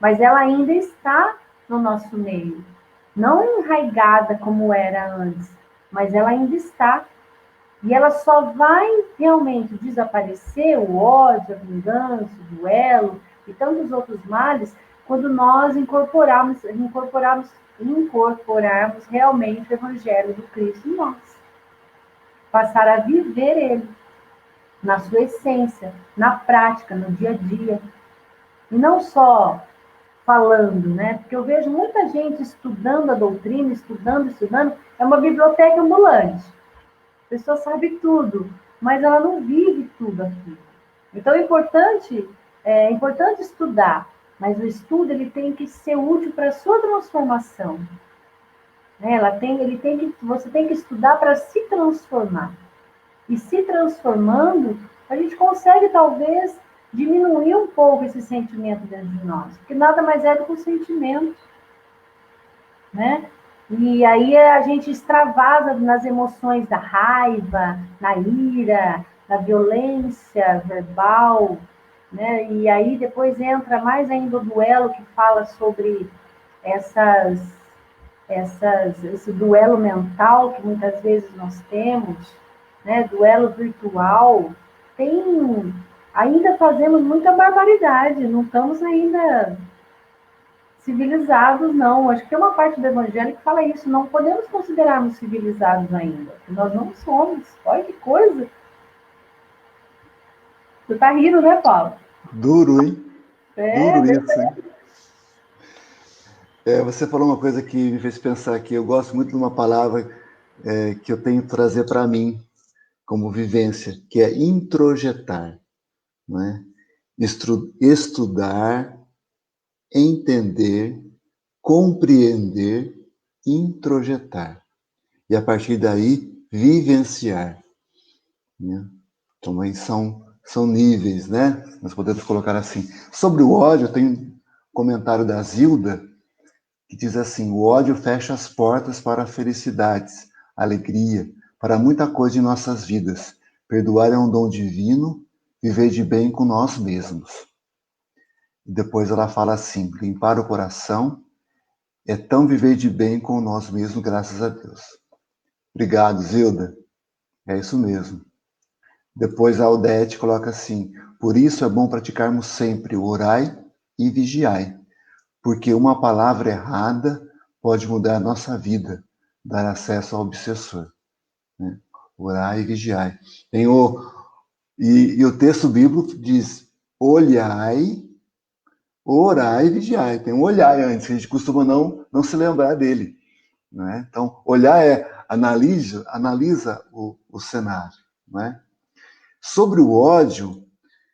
Mas ela ainda está no nosso meio. Não enraigada como era antes, mas ela ainda está. E ela só vai realmente desaparecer, o ódio, a vingança, o duelo e tantos outros males, quando nós incorporarmos realmente o Evangelho do Cristo em nós. Passar a viver ele, na sua essência, na prática, no dia a dia. E não só falando, né? Porque eu vejo muita gente estudando a doutrina, estudando, é uma biblioteca ambulante. A pessoa sabe tudo, mas ela não vive tudo aquilo. Então é importante estudar, mas o estudo ele tem que ser útil para a sua transformação. Você tem que estudar para se transformar. E se transformando, a gente consegue talvez diminuir um pouco esse sentimento dentro de nós, porque nada mais é do que um sentimento, né? E aí a gente extravasa nas emoções da raiva, na ira, na violência verbal, né? E aí depois entra mais ainda o duelo que fala sobre esse duelo mental que muitas vezes nós temos, né? Duelo virtual. Ainda fazemos muita barbaridade, não estamos ainda civilizados, não. Acho que tem uma parte do evangelho que fala isso. Não podemos considerarmos civilizados ainda. Nós não somos. Olha que coisa. Você tá rindo, né, Paulo? Duro, hein? É, Duro isso, hein? Você falou uma coisa que me fez pensar aqui. Eu gosto muito de uma palavra que eu tenho que trazer para mim como vivência, que é introjetar, não é? Estudar, entender, compreender, introjetar. E a partir daí, vivenciar. Né? Então, aí são níveis, né? Nós podemos colocar assim. Sobre o ódio, tem um comentário da Zilda, que diz assim: o ódio fecha as portas para felicidades, alegria, para muita coisa em nossas vidas. Perdoar é um dom divino, viver de bem com nós mesmos. E depois ela fala assim: limpar o coração é tão viver de bem com nós mesmos, graças a Deus. Obrigado, Zilda. É isso mesmo. Depois a Aldete coloca assim: por isso é bom praticarmos sempre o orai e vigiai, porque uma palavra errada pode mudar a nossa vida, dar acesso ao obsessor. Né? Orai e vigiai. E o texto bíblico diz: olhai, orai e vigiai. Tem um olhar antes, que a gente costuma não se lembrar dele. Né? Então, olhar analisa o cenário. Né? Sobre o ódio,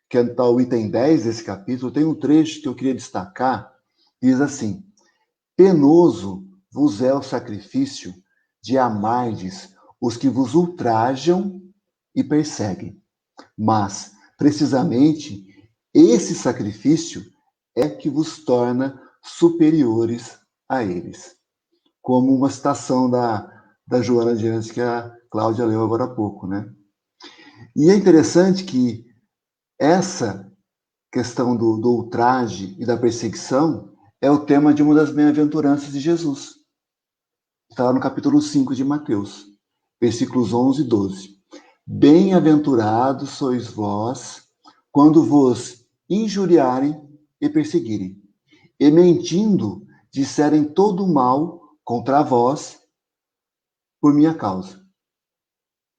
que está o item 10 desse capítulo, tem um trecho que eu queria destacar, diz assim: penoso vos é o sacrifício de amardes os que vos ultrajam e perseguem. Mas, precisamente, esse sacrifício é que vos torna superiores a eles. Como uma citação da Joana de Anjos que a Cláudia leu agora há pouco, né? E é interessante que essa questão do ultraje e da perseguição é o tema de uma das bem-aventuranças de Jesus. Está lá no capítulo 5 de Mateus, versículos 11 e 12. Bem-aventurados sois vós quando vos injuriarem e perseguirem, e mentindo disserem todo o mal contra vós por minha causa.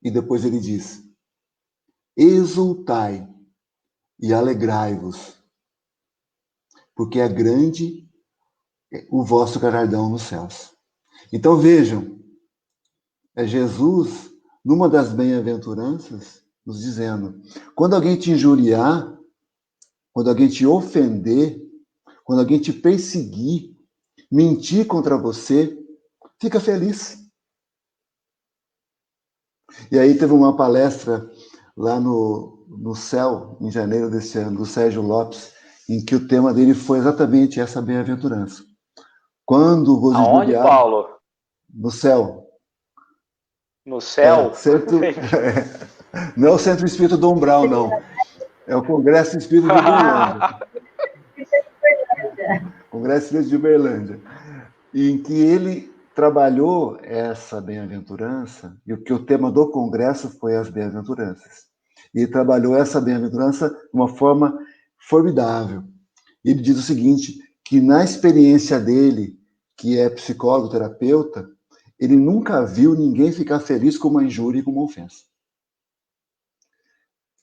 E depois ele diz: exultai e alegrai-vos, porque é grande o vosso galardão nos céus. Então vejam, é Jesus, numa das bem-aventuranças, nos dizendo: quando alguém te injuriar, quando alguém te ofender, quando alguém te perseguir, mentir contra você, fica feliz. E aí teve uma palestra lá no CEL, em janeiro desse ano, do Sérgio Lopes, em que o tema dele foi exatamente essa bem-aventurança. Quando vos Aonde, injuriar, Paulo? no céu. No céu? Não é o Centro Espírita do Umbral, não. É o Congresso Espírita de Uberlândia. Congresso Espírita de Uberlândia. Em que ele trabalhou essa bem-aventurança, e o que o tema do congresso foi as bem-aventuranças. E ele trabalhou essa bem-aventurança de uma forma formidável. Ele diz o seguinte, que na experiência dele, que é psicólogo, terapeuta, ele nunca viu ninguém ficar feliz com uma injúria e com uma ofensa.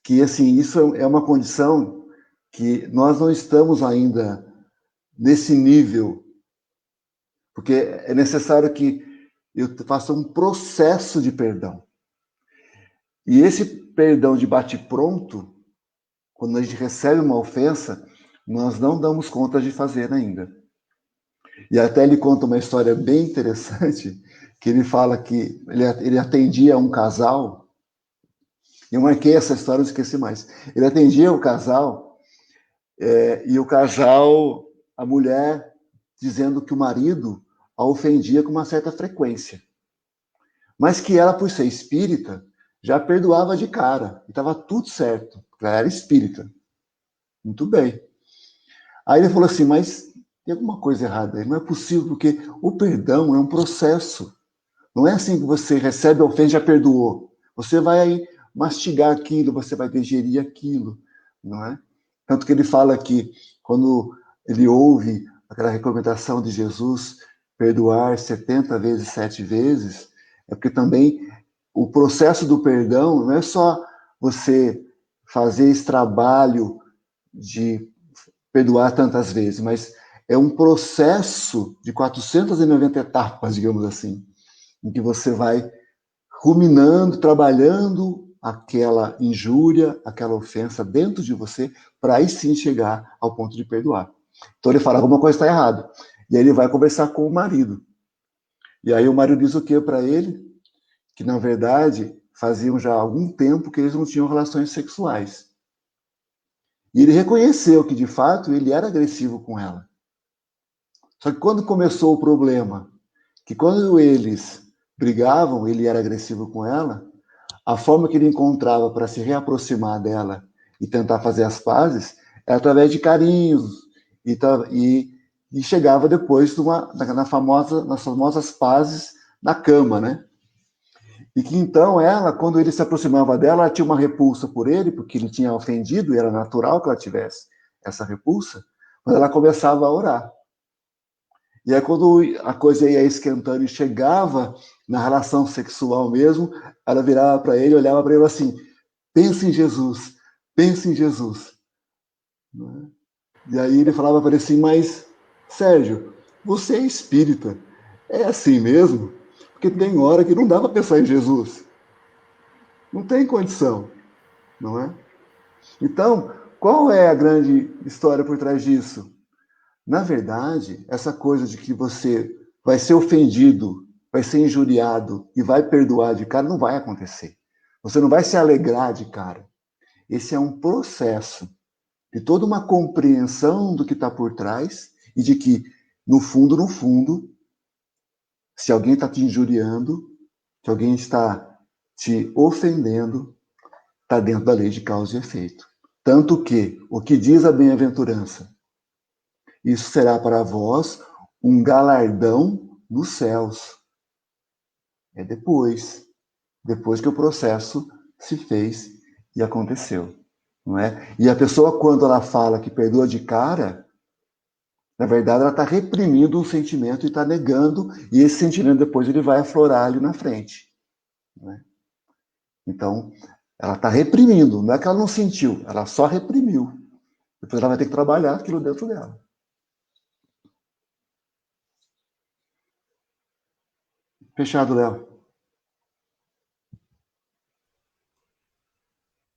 Que, assim, isso é uma condição que nós não estamos ainda nesse nível, porque é necessário que eu faça um processo de perdão. E esse perdão de bate-pronto, quando a gente recebe uma ofensa, nós não damos conta de fazer ainda. E até ele conta uma história bem interessante, que ele fala que ele atendia um casal, eu marquei essa história, não esqueci mais. Ele atendia o casal, e o casal, a mulher, dizendo que o marido a ofendia com uma certa frequência. Mas que ela, por ser espírita, já perdoava de cara. E estava tudo certo. Ela era espírita. Muito bem. Aí ele falou assim, mas tem alguma coisa errada aí. Não é possível, porque o perdão é um processo. Não é assim que você recebe a ofensa e já perdoou. Você vai mastigar aquilo, você vai digerir aquilo. Não é? Tanto que ele fala que quando ele ouve aquela recomendação de Jesus, perdoar 70 vezes, 7 vezes, é porque também o processo do perdão não é só você fazer esse trabalho de perdoar tantas vezes, mas é um processo de 490 etapas, digamos assim, em que você vai ruminando, trabalhando aquela injúria, aquela ofensa dentro de você, para aí sim chegar ao ponto de perdoar. Então ele fala, alguma coisa está errada. E aí ele vai conversar com o marido. E aí o marido diz o que para ele? Que na verdade faziam já algum tempo que eles não tinham relações sexuais. E ele reconheceu que de fato ele era agressivo com ela. Só que quando começou o problema, que quando eles brigavam, ele era agressivo com ela, a forma que ele encontrava para se reaproximar dela e tentar fazer as pazes era através de carinhos e chegava depois nas famosas pazes na cama, né? E que então ela, quando ele se aproximava dela, ela tinha uma repulsa por ele, porque ele tinha ofendido e era natural que ela tivesse essa repulsa, mas ela começava a orar. E aí, quando a coisa ia esquentando e chegava na relação sexual mesmo, ela virava para ele, olhava para ele assim, pensa em Jesus, pensa em Jesus. E aí ele falava para ele assim, mas, Sérgio, você é espírita, é assim mesmo? Porque tem hora que não dá para pensar em Jesus. Não tem condição, não é? Então, qual é a grande história por trás disso? Na verdade, essa coisa de que você vai ser ofendido, vai ser injuriado e vai perdoar de cara, não vai acontecer. Você não vai se alegrar de cara. Esse é um processo de toda uma compreensão do que está por trás e de que, no fundo, se alguém está te injuriando, se alguém está te ofendendo, está dentro da lei de causa e efeito. Tanto que, o que diz a bem-aventurança? Isso será para vós um galardão nos céus. É depois que o processo se fez e aconteceu, não é? E a pessoa, quando ela fala que perdoa de cara, na verdade ela está reprimindo um sentimento e está negando, e esse sentimento depois ele vai aflorar ali na frente, não é? Então, ela está reprimindo, não é que ela não sentiu, ela só reprimiu. Depois ela vai ter que trabalhar aquilo dentro dela. Fechado, Léo.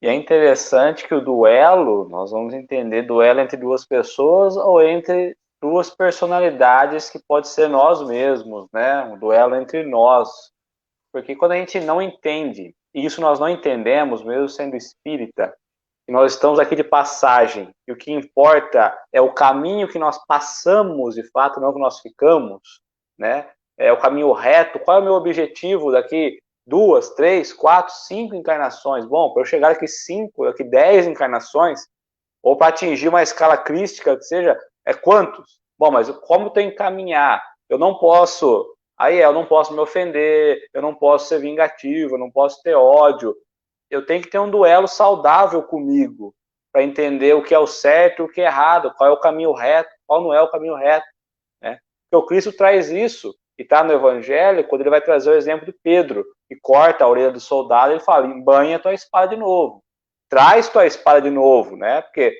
E é interessante que o duelo, nós vamos entender duelo entre duas pessoas ou entre duas personalidades que pode ser nós mesmos, né? Um duelo entre nós. Porque quando a gente não entende, e isso nós não entendemos, mesmo sendo espírita, que nós estamos aqui de passagem, e o que importa é o caminho que nós passamos, de fato, não que nós ficamos, né? É o caminho reto. Qual é o meu objetivo daqui 2, 3, 4, 5 encarnações? Bom, para eu chegar daqui 5, daqui 10 encarnações, ou para atingir uma escala crística, que seja, é quantos? Bom, mas como tem que caminhar? Eu não posso, eu não posso me ofender, eu não posso ser vingativo, eu não posso ter ódio. Eu tenho que ter um duelo saudável comigo, para entender o que é o certo e o que é errado, qual é o caminho reto, qual não é o caminho reto, né? Porque o Cristo traz isso, e está no Evangelho, quando ele vai trazer o exemplo de Pedro, que corta a orelha do soldado, ele fala, embanha tua espada de novo, traz tua espada de novo, né? Porque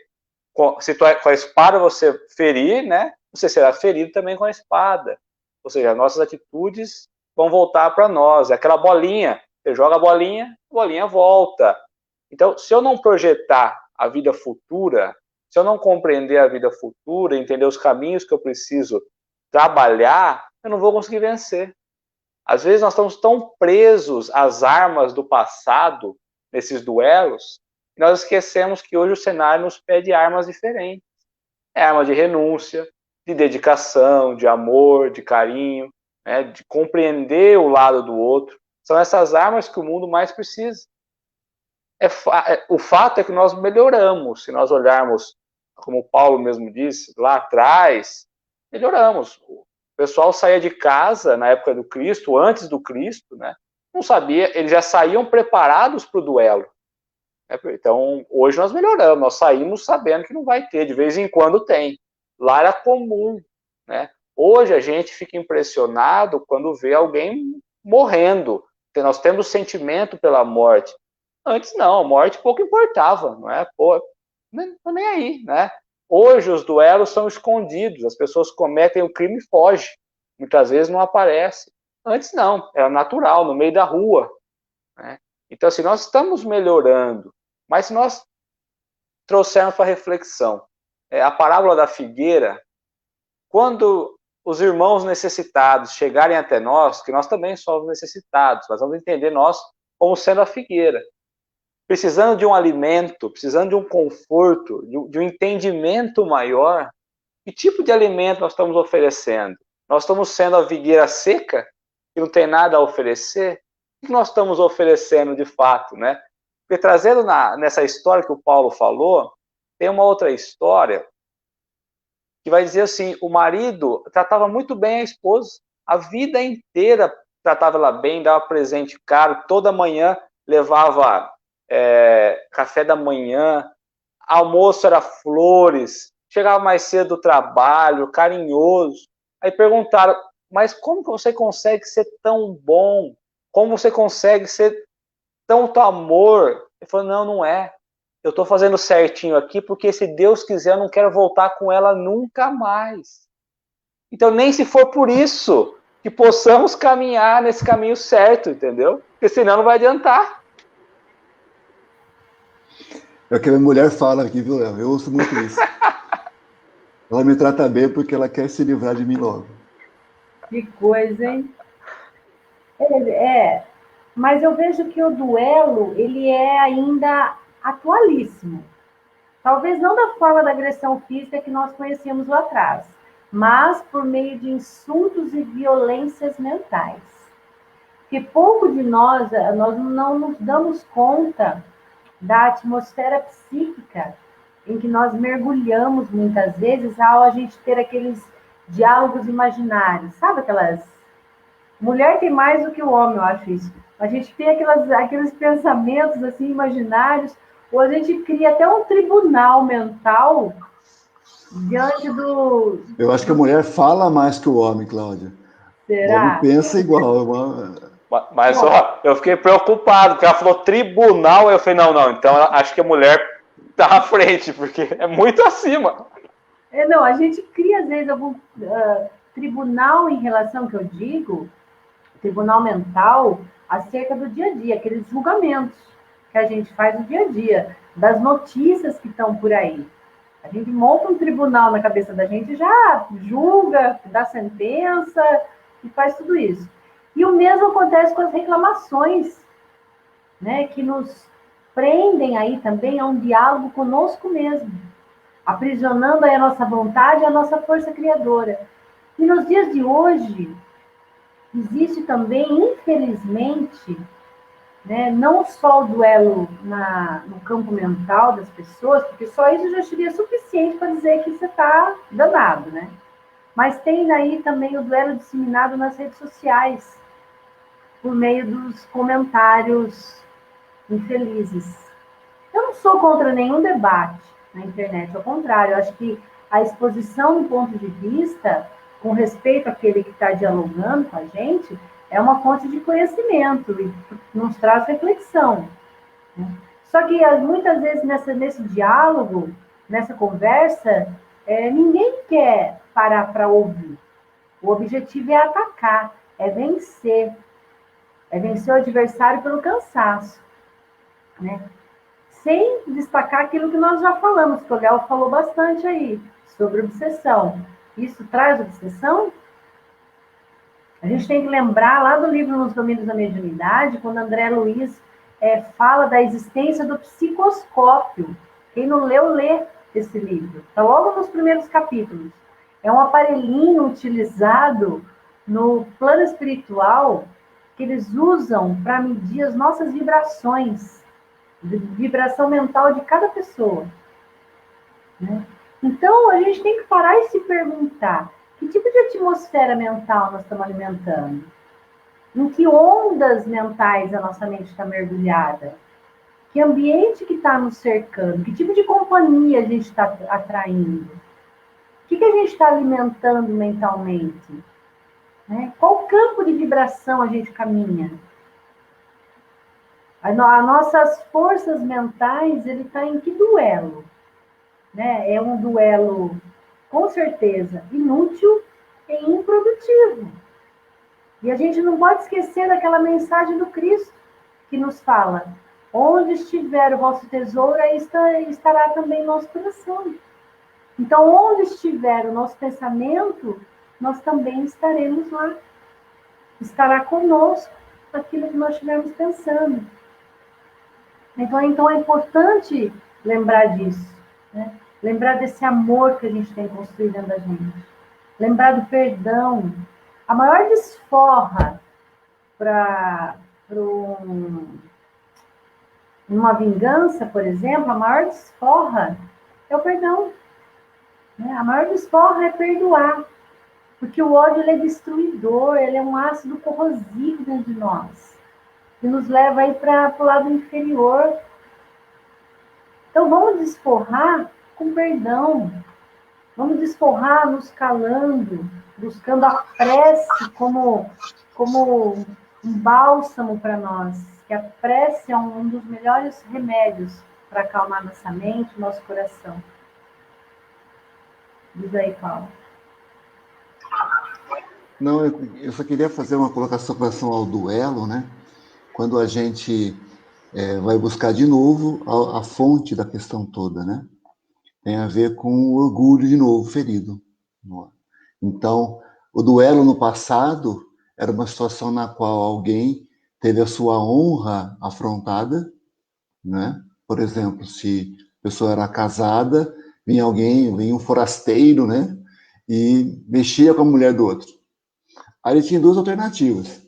se com a espada você ferir, né? Você será ferido também com a espada. Ou seja, as nossas atitudes vão voltar para nós. É aquela bolinha, você joga a bolinha volta. Então, se eu não projetar a vida futura, se eu não compreender a vida futura, entender os caminhos que eu preciso trabalhar, eu não vou conseguir vencer. Às vezes nós estamos tão presos às armas do passado, nesses duelos, que nós esquecemos que hoje o cenário nos pede armas diferentes. É arma de renúncia, de dedicação, de amor, de carinho, né, de compreender o lado do outro. São essas armas que o mundo mais precisa. O fato é que nós melhoramos. Se nós olharmos, como o Paulo mesmo disse, lá atrás, melhoramos. O pessoal saía de casa na época do Cristo, antes do Cristo, né? Não sabia, eles já saíam preparados para o duelo. Então, hoje nós melhoramos, nós saímos sabendo que não vai ter, de vez em quando tem. Lá era comum, né? Hoje a gente fica impressionado quando vê alguém morrendo. Nós temos sentimento pela morte. Antes não, a morte pouco importava, não é? Pô, não nem aí, né? Hoje os duelos são escondidos, as pessoas cometem o crime e fogem. Muitas vezes não aparece. Antes não, era natural, no meio da rua, né? Então, assim, nós estamos melhorando, mas se nós trouxermos para reflexão a parábola da figueira, quando os irmãos necessitados chegarem até nós, que nós também somos necessitados, nós vamos entender nós como sendo a figueira, precisando de um alimento, precisando de um conforto, de um entendimento maior. Que tipo de alimento nós estamos oferecendo? Nós estamos sendo a figueira seca, que não tem nada a oferecer? O que nós estamos oferecendo de fato, né? Porque trazendo nessa história que o Paulo falou, tem uma outra história que vai dizer assim, o marido tratava muito bem a esposa, a vida inteira tratava ela bem, dava presente caro, toda manhã levava café da manhã, almoço era flores, chegava mais cedo do trabalho, carinhoso. Aí perguntaram, mas como que você consegue ser tão bom? Como você consegue ser tanto amor? Ele falou, não é. Eu estou fazendo certinho aqui porque se Deus quiser eu não quero voltar com ela nunca mais. Então nem se for por isso que possamos caminhar nesse caminho certo, entendeu? Porque senão não vai adiantar. É o que a minha mulher fala aqui, viu, Léo? Eu ouço muito isso. Ela me trata bem porque ela quer se livrar de mim logo. Que coisa, hein? Mas eu vejo que o duelo, ele é ainda atualíssimo. Talvez não da forma da agressão física que nós conhecíamos lá atrás, mas por meio de insultos e violências mentais. Que pouco de nós não nos damos conta da atmosfera psíquica em que nós mergulhamos muitas vezes ao a gente ter aqueles diálogos imaginários, sabe aquelas... Mulher tem mais do que o homem, eu acho isso. A gente tem aqueles pensamentos assim imaginários, ou a gente cria até um tribunal mental diante do... Eu acho que a mulher fala mais que o homem, Cláudia. Será? O homem pensa igual. Mas ó, eu fiquei preocupado, porque ela falou tribunal, eu falei, não, então acho que a mulher tá à frente, porque é muito acima. Não, a gente cria, às vezes, algum tribunal em relação, que eu digo, tribunal mental, acerca do dia a dia, aqueles julgamentos que a gente faz no dia a dia, das notícias que estão por aí. A gente monta um tribunal na cabeça da gente, já julga, dá sentença e faz tudo isso. E o mesmo acontece com as reclamações, né, que nos prendem aí também a um diálogo conosco mesmo, aprisionando aí a nossa vontade e a nossa força criadora. E nos dias de hoje, existe também, infelizmente, né, não só o duelo no campo mental das pessoas, porque só isso já seria suficiente para dizer que você está danado, né? Mas tem aí também o duelo disseminado nas redes sociais, por meio dos comentários infelizes. Eu não sou contra nenhum debate na internet, ao contrário, eu acho que a exposição do ponto de vista, com respeito àquele que está dialogando com a gente, é uma fonte de conhecimento e nos traz reflexão. Só que muitas vezes nesse diálogo, nessa conversa, ninguém quer parar para ouvir. O objetivo é atacar, é vencer o adversário pelo cansaço, né? Sem destacar aquilo que nós já falamos, que o Léo falou bastante aí, sobre obsessão. Isso traz obsessão? A gente tem que lembrar lá do livro Nos Domínios da Mediunidade, quando André Luiz fala da existência do psicoscópio. Quem não leu, lê esse livro. Está logo nos primeiros capítulos. É um aparelhinho utilizado no plano espiritual que eles usam para medir as nossas vibrações, vibração mental de cada pessoa, né? Então, a gente tem que parar e se perguntar que tipo de atmosfera mental nós estamos alimentando? Em que ondas mentais a nossa mente está mergulhada? Que ambiente que está nos cercando? Que tipo de companhia a gente está atraindo? Que que a gente está alimentando mentalmente? Né? Qual campo de vibração a gente caminha? As nossas forças mentais, ele está em que duelo? Né? É um duelo, com certeza, inútil e improdutivo. E a gente não pode esquecer daquela mensagem do Cristo, que nos fala: onde estiver o vosso tesouro, aí estará também o nosso coração. Então, onde estiver o nosso pensamento, nós também estaremos lá. Estará conosco aquilo que nós estivermos pensando. Então é importante lembrar disso, né? Lembrar desse amor que a gente tem construído dentro da gente. Lembrar do perdão. A maior desforra para uma vingança, por exemplo, a maior desforra é o perdão. Né? A maior desforra é perdoar. Porque o ódio, ele é destruidor, ele é um ácido corrosivo dentro de nós, que nos leva aí para o lado inferior. Então vamos desforrar com perdão. Vamos desforrar nos calando, buscando a prece como um bálsamo para nós. Que a prece é um dos melhores remédios para acalmar nossa mente, nosso coração. Diz aí, Paulo. Não, eu só queria fazer uma colocação com relação ao duelo, né? Quando a gente vai buscar de novo a fonte da questão toda, né? Tem a ver com o orgulho de novo ferido. Então, o duelo no passado era uma situação na qual alguém teve a sua honra afrontada, né? Por exemplo, se a pessoa era casada, vinha um forasteiro, né? E mexia com a mulher do outro. Aí ele tinha duas alternativas,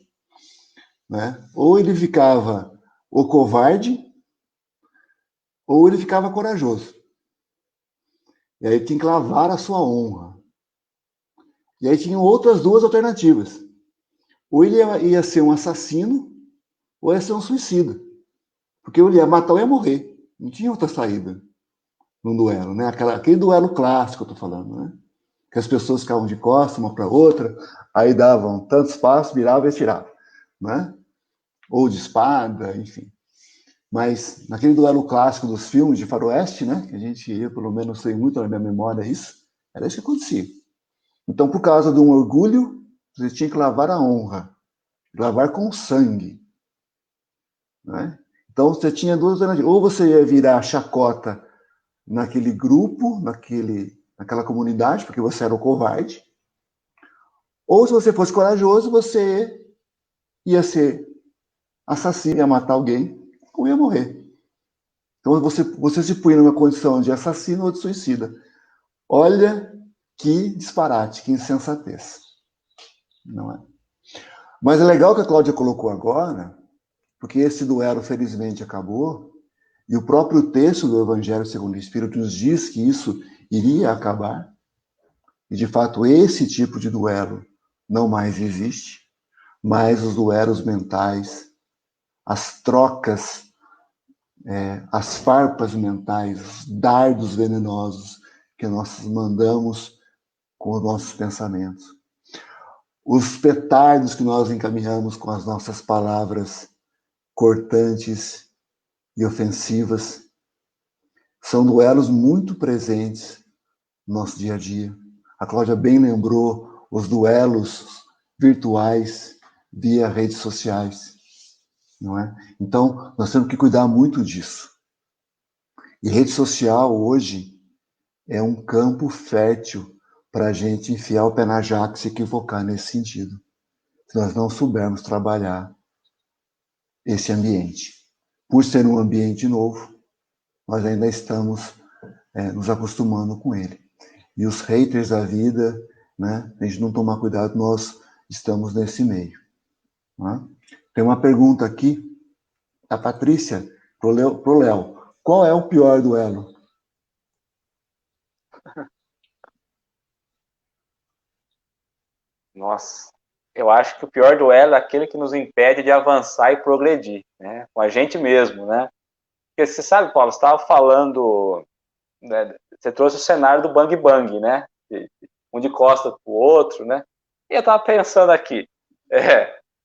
né? Ou ele ficava o covarde, ou ele ficava corajoso. E aí tinha que lavar a sua honra. E aí tinham outras duas alternativas. Ou ele ia ser um assassino, ou ia ser um suicida. Porque ele ia matar ou ia morrer. Não tinha outra saída num duelo, né? Aquele duelo clássico, eu tô falando, né? Que as pessoas ficavam de costas uma para outra, aí davam tantos passos, viravam e atiravam, né? Ou de espada, enfim. Mas naquele duelo clássico dos filmes de faroeste, né? Que a gente ia, pelo menos sei muito na minha memória isso, era isso que acontecia. Então, por causa de um orgulho, você tinha que lavar a honra, lavar com sangue, né? Então, você tinha duas alternativas. Ou você ia virar chacota naquele grupo, naquela comunidade, porque você era o covarde. Ou, se você fosse corajoso, você ia ser assassino, ia matar alguém, ou ia morrer. Então, você se punha numa condição de assassino ou de suicida. Olha que disparate, que insensatez. Não é? Mas é legal que a Cláudia colocou agora, porque esse duelo, felizmente, acabou, e o próprio texto do Evangelho segundo o Espírito nos diz que isso iria acabar, e, de fato, esse tipo de duelo não mais existe, mas os duelos mentais, as trocas, as farpas mentais, os dardos venenosos que nós mandamos com os nossos pensamentos, os petardos que nós encaminhamos com as nossas palavras cortantes e ofensivas, são duelos muito presentes no nosso dia a dia. A Cláudia bem lembrou os duelos virtuais via redes sociais, não é? Então, nós temos que cuidar muito disso. E rede social, hoje, é um campo fértil para a gente enfiar o pé na jaca e se equivocar nesse sentido, se nós não soubermos trabalhar esse ambiente. Por ser um ambiente novo, nós ainda estamos nos acostumando com ele. E os haters da vida, né, a gente não tomar cuidado, nós estamos nesse meio. Né? Tem uma pergunta aqui, da Patrícia, pro Léo. Qual é o pior duelo? Nossa, eu acho que o pior duelo é aquele que nos impede de avançar e progredir, né? Com a gente mesmo, né? Porque você sabe, Paulo, você estava falando, né, você trouxe o cenário do bang bang, né? um de costas para o outro, né? E eu estava pensando aqui,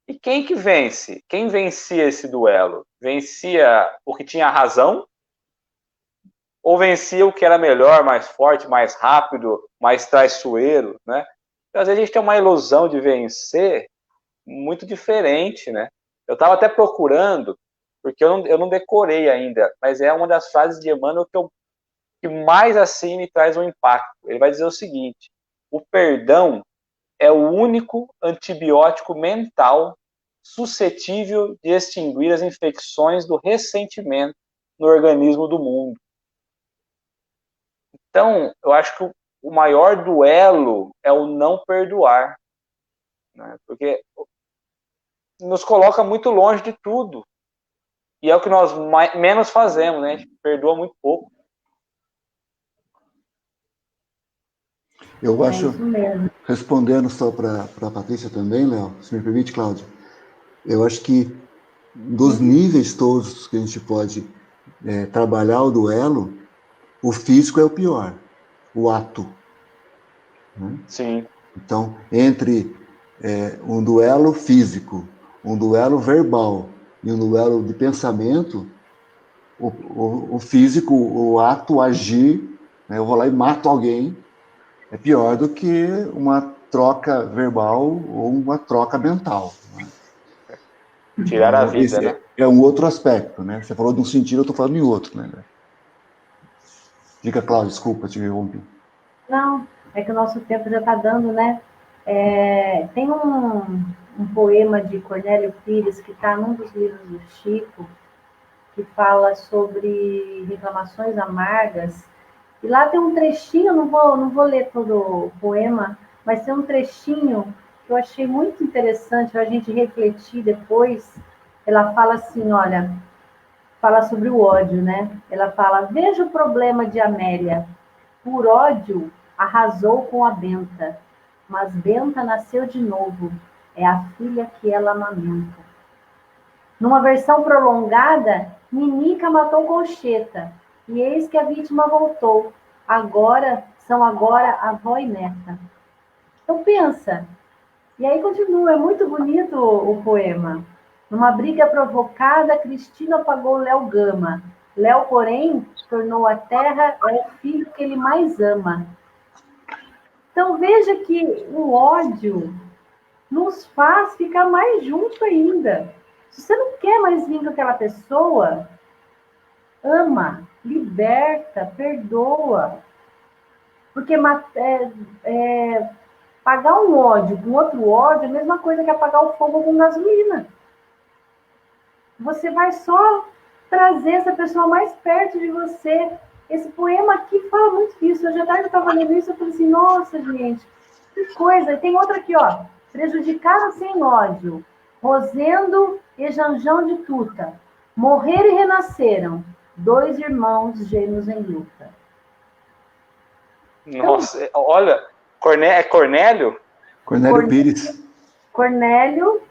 e quem que vence? Quem vencia esse duelo? Vencia o que tinha razão? Ou vencia o que era melhor, mais forte, mais rápido, mais traiçoeiro, né? Então, às vezes a gente tem uma ilusão de vencer muito diferente, né? Eu estava até procurando, porque eu não decorei ainda, mas é uma das frases de Emmanuel que mais assim me traz um impacto. Ele vai dizer o seguinte: o perdão é o único antibiótico mental suscetível de extinguir as infecções do ressentimento no organismo do mundo. Então, eu acho que o maior duelo é o não perdoar, né? Porque nos coloca muito longe de tudo. E é o que nós menos fazemos, né? A gente perdoa muito pouco. Eu acho, respondendo só para a Patrícia também, Léo, se me permite, Cláudio, eu acho que dos níveis todos que a gente pode trabalhar o duelo, o físico é o pior, o ato. Né? Sim. Então, entre um duelo físico, um duelo verbal e um duelo de pensamento, o físico, o ato, agir, né, eu vou lá e mato alguém, é pior do que uma troca verbal ou uma troca mental. Né? Tirar a Então, vida, esse né? é um outro aspecto, né? Você falou de um sentido, eu estou falando em outro, né? Diga, Cláudio, desculpa, te interrompi. Não, é que o nosso tempo já está dando, né? Tem um poema de Cornélio Pires que está num dos livros do Chico, que fala sobre reclamações amargas. E lá tem um trechinho, não vou ler todo o poema, mas tem um trechinho que eu achei muito interessante para a gente refletir depois. Ela fala assim, olha, fala sobre o ódio, né? Ela fala, veja o problema de Amélia. Por ódio, arrasou com a Benta, mas Benta nasceu de novo. É a filha que ela amamenta. Numa versão prolongada, Ninica matou Concheta, e eis que a vítima voltou. São agora avó e neta. Então pensa, e aí continua, é muito bonito o poema. Numa briga provocada, Cristina apagou Léo Gama. Léo, porém, tornou a terra é o filho que ele mais ama. Então veja que o ódio nos faz ficar mais junto ainda. Se você não quer mais vir com aquela pessoa, ama, liberta, perdoa. Porque pagar um ódio com outro ódio é a mesma coisa que apagar o fogo com gasolina. Você vai só trazer essa pessoa mais perto de você. Esse poema aqui fala muito disso. Hoje à tarde eu estava lendo isso e falei assim, nossa, gente, que coisa. E tem outra aqui, ó. Prejudicaram sem ódio. Rosendo e Janjão de Tuta. Morreram e renasceram. 2 irmãos gêmeos em luta. Nossa, olha, é Cornélio? Cornélio Pires. Cornélio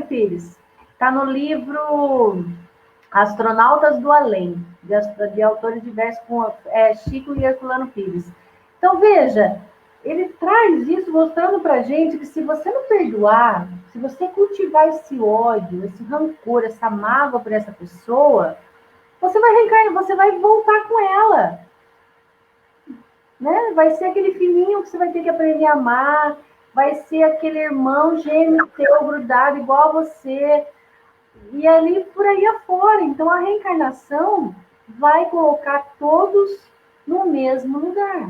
Pires. Está no livro Astronautas do Além, de autores diversos, com Chico e Herculano Pires. Então, veja, ele traz isso mostrando para a gente que se você não perdoar, se você cultivar esse ódio, esse rancor, essa mágoa por essa pessoa, você vai reencarnar, você vai voltar com ela. Né? Vai ser aquele filhinho que você vai ter que aprender a amar, vai ser aquele irmão gêmeo teu grudado igual a você, e ali por aí afora. Então a reencarnação vai colocar todos no mesmo lugar.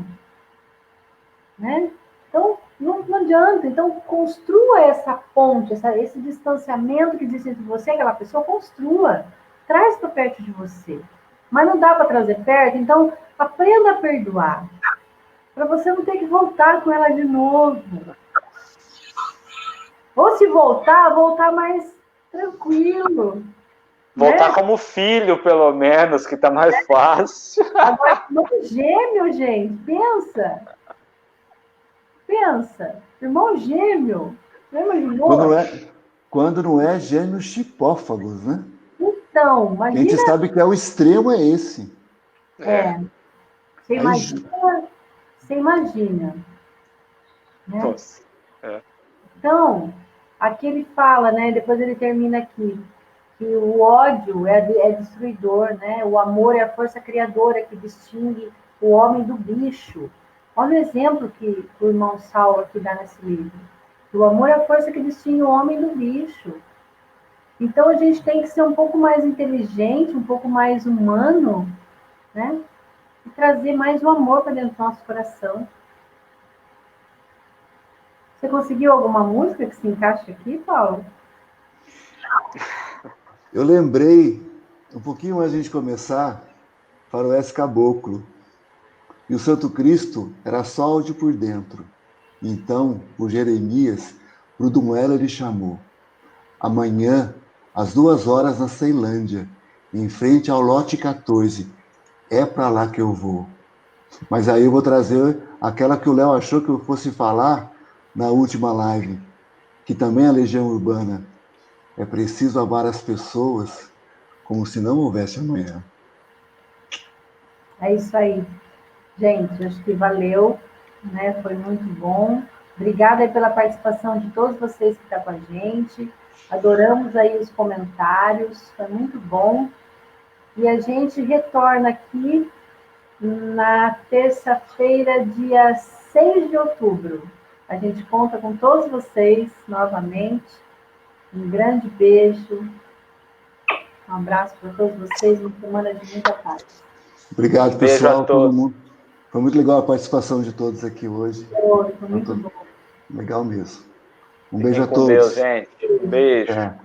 Né? Então não adianta. Então construa essa ponte, esse distanciamento que existe entre você e aquela pessoa, construa, traz para perto de você. Mas não dá para trazer perto, então aprenda a perdoar. Para você não ter que voltar com ela de novo. Ou se voltar mais tranquilo. Voltar, né? Como filho, pelo menos, que tá mais fácil. Agora, irmão gêmeo, gente, pensa. Irmão gêmeo. Não imaginou? Quando não é gêmeos chipófagos, né? Então, imagina... A gente sabe que o extremo é esse. Você imagina. Né? Nossa. Então, aqui ele fala, né? Depois ele termina aqui, que o ódio é destruidor, né? O amor é a força criadora que distingue o homem do bicho. Olha o exemplo que o irmão Saulo aqui dá nesse livro. O amor é a força que distingue o homem do bicho. Então a gente tem que ser um pouco mais inteligente, um pouco mais humano, né? E trazer mais o amor para dentro do nosso coração. Você conseguiu alguma música que se encaixe aqui, Paulo? Eu lembrei, um pouquinho antes de a gente começar, Faroeste Caboclo. E o Santo Cristo era sol de por dentro. Então, por Jeremias, pro Duelo ele chamou. Amanhã, às 2 horas, na Ceilândia, em frente ao lote 14. É para lá que eu vou. Mas aí eu vou trazer aquela que o Léo achou que eu fosse falar na última live, que também é a Legião Urbana. É preciso amar as pessoas como se não houvesse amanhã. É isso aí. Gente, acho que valeu, né? Foi muito bom. Obrigada aí pela participação de todos vocês que estão com a gente. Adoramos aí os comentários, foi muito bom. E a gente retorna aqui na terça-feira, dia 6 de outubro. A gente conta com todos vocês novamente. Um grande beijo. Um abraço para todos vocês. Uma semana de muita paz. Obrigado, Beijo pessoal, a todos. todo mundo. Foi muito legal a participação de todos aqui hoje. Foi muito bom. Legal mesmo. Um Fiquem beijo a com todos. Deus, gente. Beijo. É.